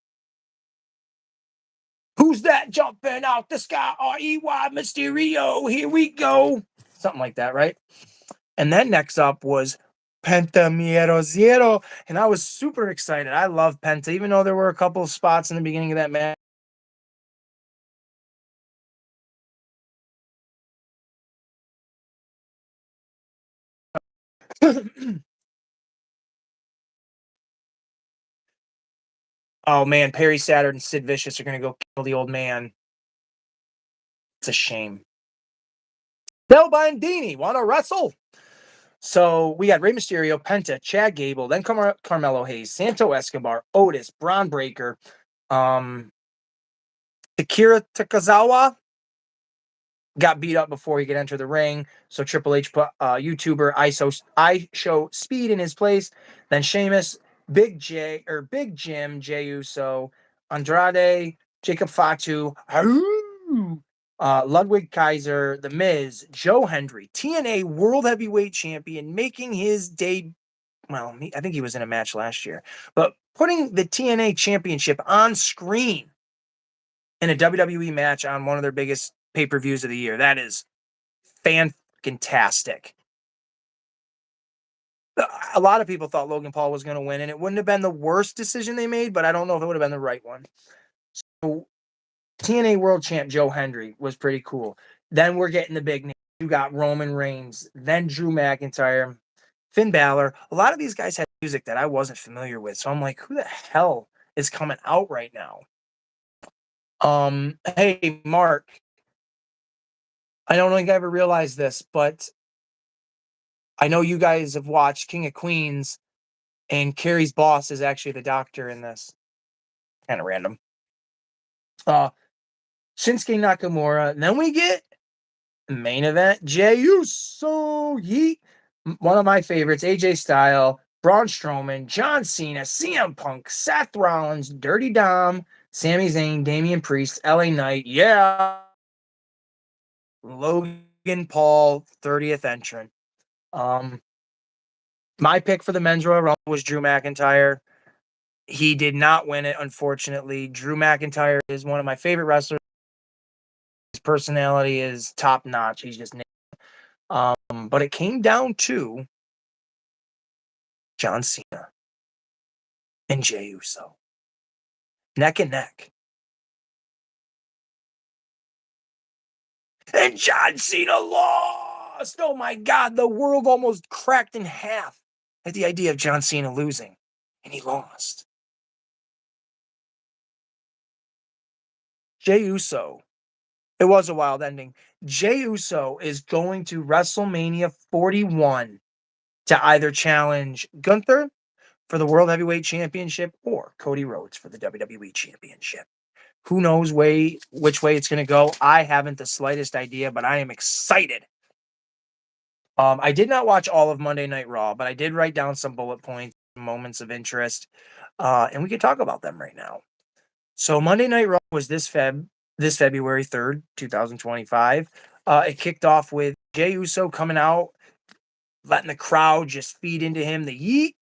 Who's that jumping out the sky? R-E-Y Mysterio. Here we go. Something like that, right? And then next up was Penta Miedo Zero. And I was super excited. I love Penta, even though there were a couple of spots in the beginning of that match. Oh, man. Perry Saturn and Sid Vicious are going to go kill the old man. It's a shame. Del Bandini want to wrestle. So we got Rey Mysterio, Penta, Chad Gable, then Carmelo Hayes, Santo Escobar, Otis, Braun Breaker, Akira Takazawa got beat up before he could enter the ring. So Triple H put YouTuber I Show Speed in his place. Then Sheamus, Big Jim, Jey Uso, Andrade, Jacob Fatu, Ludwig Kaiser, The Miz, Joe Hendry, TNA World Heavyweight Champion, making his debut. Well, I think he was in a match last year, but putting the TNA Championship on screen in a WWE match on one of their biggest pay-per-views of the year. That is fantastic. A lot of people thought Logan Paul was going to win, and it wouldn't have been the worst decision they made, but I don't know if it would have been the right one. So TNA World Champ Joe Hendry was pretty cool. Then we're getting the big name. You got Roman Reigns, then Drew McIntyre, Finn Balor. A lot of these guys had music that I wasn't familiar with, so I'm like, who the hell is coming out right now? Hey, Mark, I don't think I ever realized this, but I know you guys have watched King of Queens, and Carrie's boss is actually the doctor in this. Kind of random. Shinsuke Nakamura. And then we get main event, Jey Uso, one of my favorites, AJ Styles, Braun Strowman, John Cena, CM Punk, Seth Rollins, Dirty Dom, Sami Zayn, Damian Priest, LA Knight, Logan Paul, 30th entrant. My pick for the men's Royal Rumble was Drew McIntyre. He did not win it, unfortunately. Drew McIntyre is one of my favorite wrestlers. His personality is top notch. He's just but it came down to John Cena and Jey Uso. Neck and neck. And John Cena lost. Oh my God, the world almost cracked in half at the idea of John Cena losing. And he lost. Jey Uso. It was a wild ending. Jey Uso is going to WrestleMania 41 to either challenge Gunther for the World Heavyweight Championship or Cody Rhodes for the WWE Championship. Who knows which way it's going to go? I haven't the slightest idea, but I am excited I did not watch all of Monday Night Raw, but I did write down some bullet points, moments of interest, and we can talk about them right now. So Monday Night Raw was this February 3rd, 2025. It kicked off with Jey Uso coming out, letting the crowd just feed into him the yeet,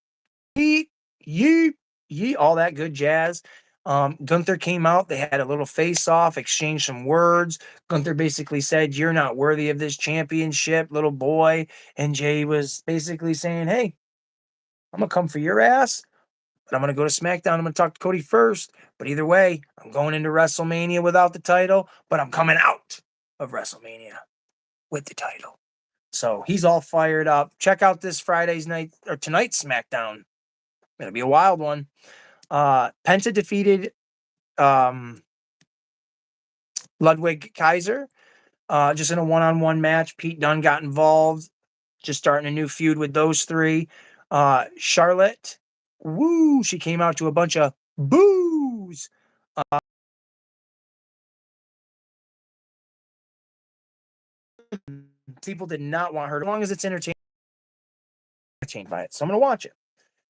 yeet, yeet, yeet, all that good jazz. Gunther came out. They had a little face off, exchanged some words. Gunther basically said, "You're not worthy of this championship, little boy." And Jay was basically saying, "Hey, I'm going to come for your ass, but I'm going to go to SmackDown. I'm going to talk to Cody first. But either way, I'm going into WrestleMania without the title, but I'm coming out of WrestleMania with the title." So he's all fired up. Check out this Friday's night or tonight's SmackDown. It'll be a wild one. Penta defeated Ludwig Kaiser just in a one-on-one match. Pete Dunne got involved, just starting a new feud with those three. Charlotte, woo, she came out to a bunch of boos. People did not want her, as long as it's entertaining by it. So I'm going to watch it.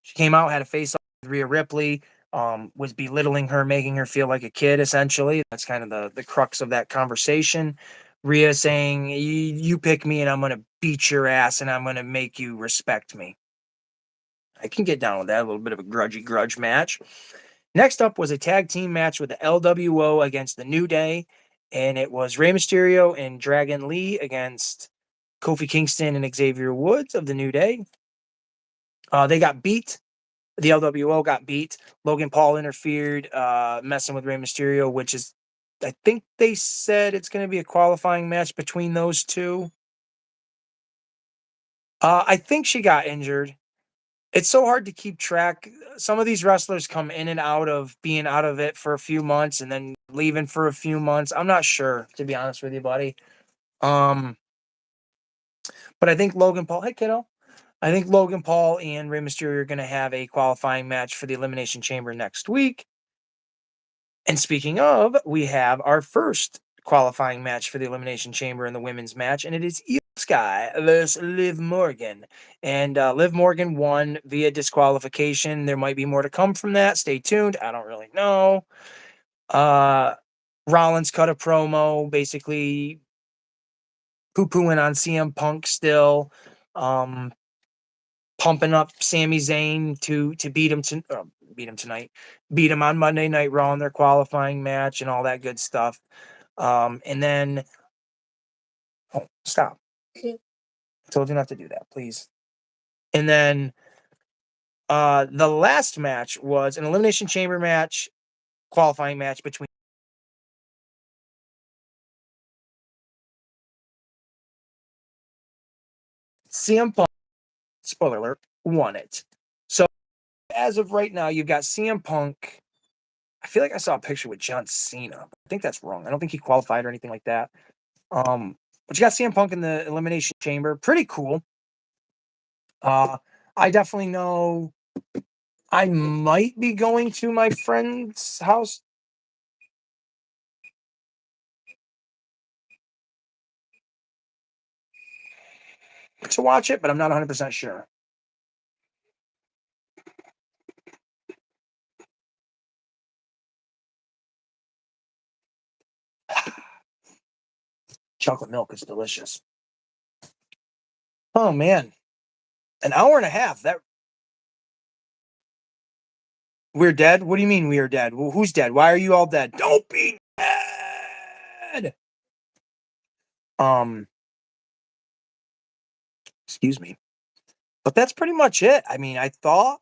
She came out, had a face off with Rhea Ripley, was belittling her, making her feel like a kid, essentially. That's kind of the crux of that conversation. Rhea saying, you pick me and I'm going to beat your ass and I'm going to make you respect me. I can get down with that. A little bit of a grudge match. Next up was a tag team match with the LWO against the New Day. And it was Rey Mysterio and Dragon Lee against Kofi Kingston and Xavier Woods of the New Day. They got beat. The LWO got beat. Logan Paul interfered, messing with Rey Mysterio, which is, I think they said it's going to be a qualifying match between those two. I think she got injured. It's so hard to keep track. Some of these wrestlers come in and out of being out of it for a few months and then leaving for a few months. I'm not sure, to be honest with you, buddy. But I think Logan Paul, hey kiddo, I think Logan Paul and Rey Mysterio are going to have a qualifying match for the Elimination Chamber next week. And speaking of, we have our first qualifying match for the Elimination Chamber in the women's match, and it is Io Sky versus Liv Morgan. And Liv Morgan won via disqualification. There might be more to come from that. Stay tuned. I don't really know. Rollins cut a promo, basically poo-pooing on CM Punk still. Pumping up Sami Zayn to beat him tonight, beat him on Monday Night Raw in their qualifying match and all that good stuff. And then, oh, stop! I told you not to do that, please. And then, the last match was an Elimination Chamber match, qualifying match between CM Punk. Spoiler alert, won it. So as of right now, you've got CM Punk. I feel like I saw a picture with John Cena. I think that's wrong. I don't think he qualified or anything like that. But you got CM Punk in the Elimination Chamber. Pretty cool. I definitely know I might be going to my friend's house to watch it, but I'm not 100% sure. Chocolate milk is delicious. Oh man, an hour and a half. That we're dead. What do you mean we are dead? Well, who's dead? Why are you all dead? Don't be dead. Excuse me. But that's pretty much it. I mean, I thought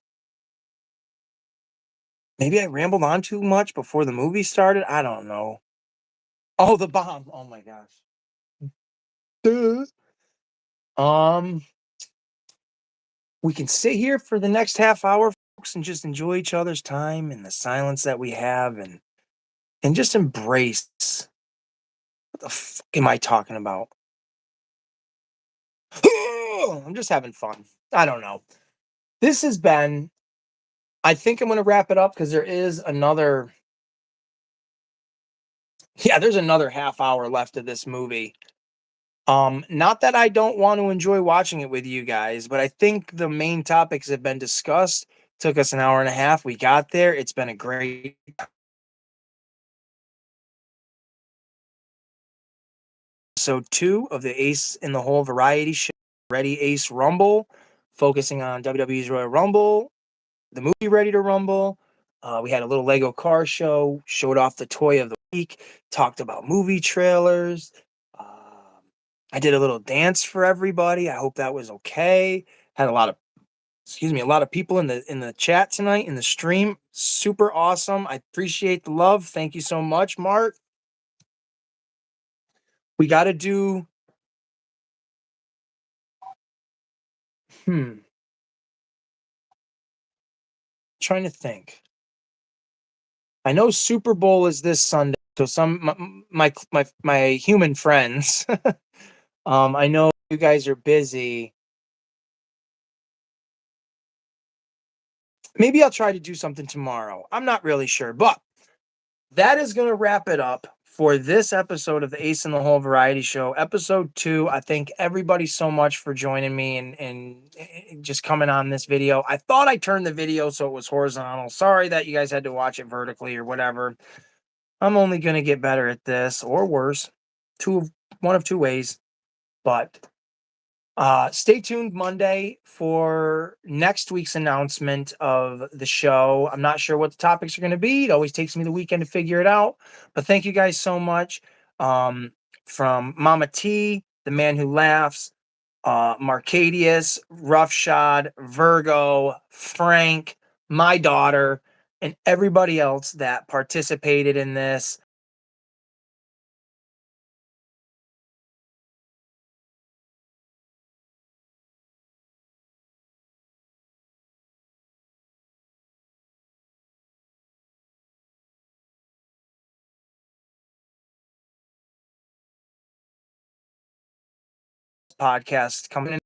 maybe I rambled on too much before the movie started. I don't know. Oh, the bomb. Oh my gosh. Duh. We can sit here for the next half hour, folks, and just enjoy each other's time and the silence that we have and just embrace what the am I talking about? I'm just having fun. I don't know. This has been, I think I'm gonna wrap it up because there is another, yeah, there's another half hour left of this movie. Not that I don't want to enjoy watching it with you guys, but I think the main topics have been discussed. Took us an hour and a half. We got there. It's been a great episode 2 of the Ace in the Hole variety show, Ready Ace Rumble, focusing on WWE's Royal Rumble, the movie Ready to Rumble. We had a little Lego car show, showed off the toy of the week, talked about movie trailers. Um, I did a little dance for everybody. I hope that was okay. Had a lot of people in the chat tonight in the stream. Super awesome. I appreciate the love. Thank you so much, Mark. We got to do trying to think. I know Super Bowl is this Sunday, so my human friends. I know you guys are busy. Maybe I'll try to do something tomorrow. I'm not really sure, but that is going to wrap it up for this episode of the Ace in the Hole Variety Show, episode 2. I thank everybody so much for joining me and just coming on this video. I thought I turned the video so it was horizontal. Sorry that you guys had to watch it vertically or whatever. I'm only going to get better at this or worse. One of two ways. But stay tuned Monday for next week's announcement of the show. I'm not sure what the topics are going to be. It always takes me the weekend to figure it out. But thank you guys so much. From Mama T, the man who laughs, Marcadius, Roughshod, Virgo, Frank, my daughter, and everybody else that participated in this. Podcast coming in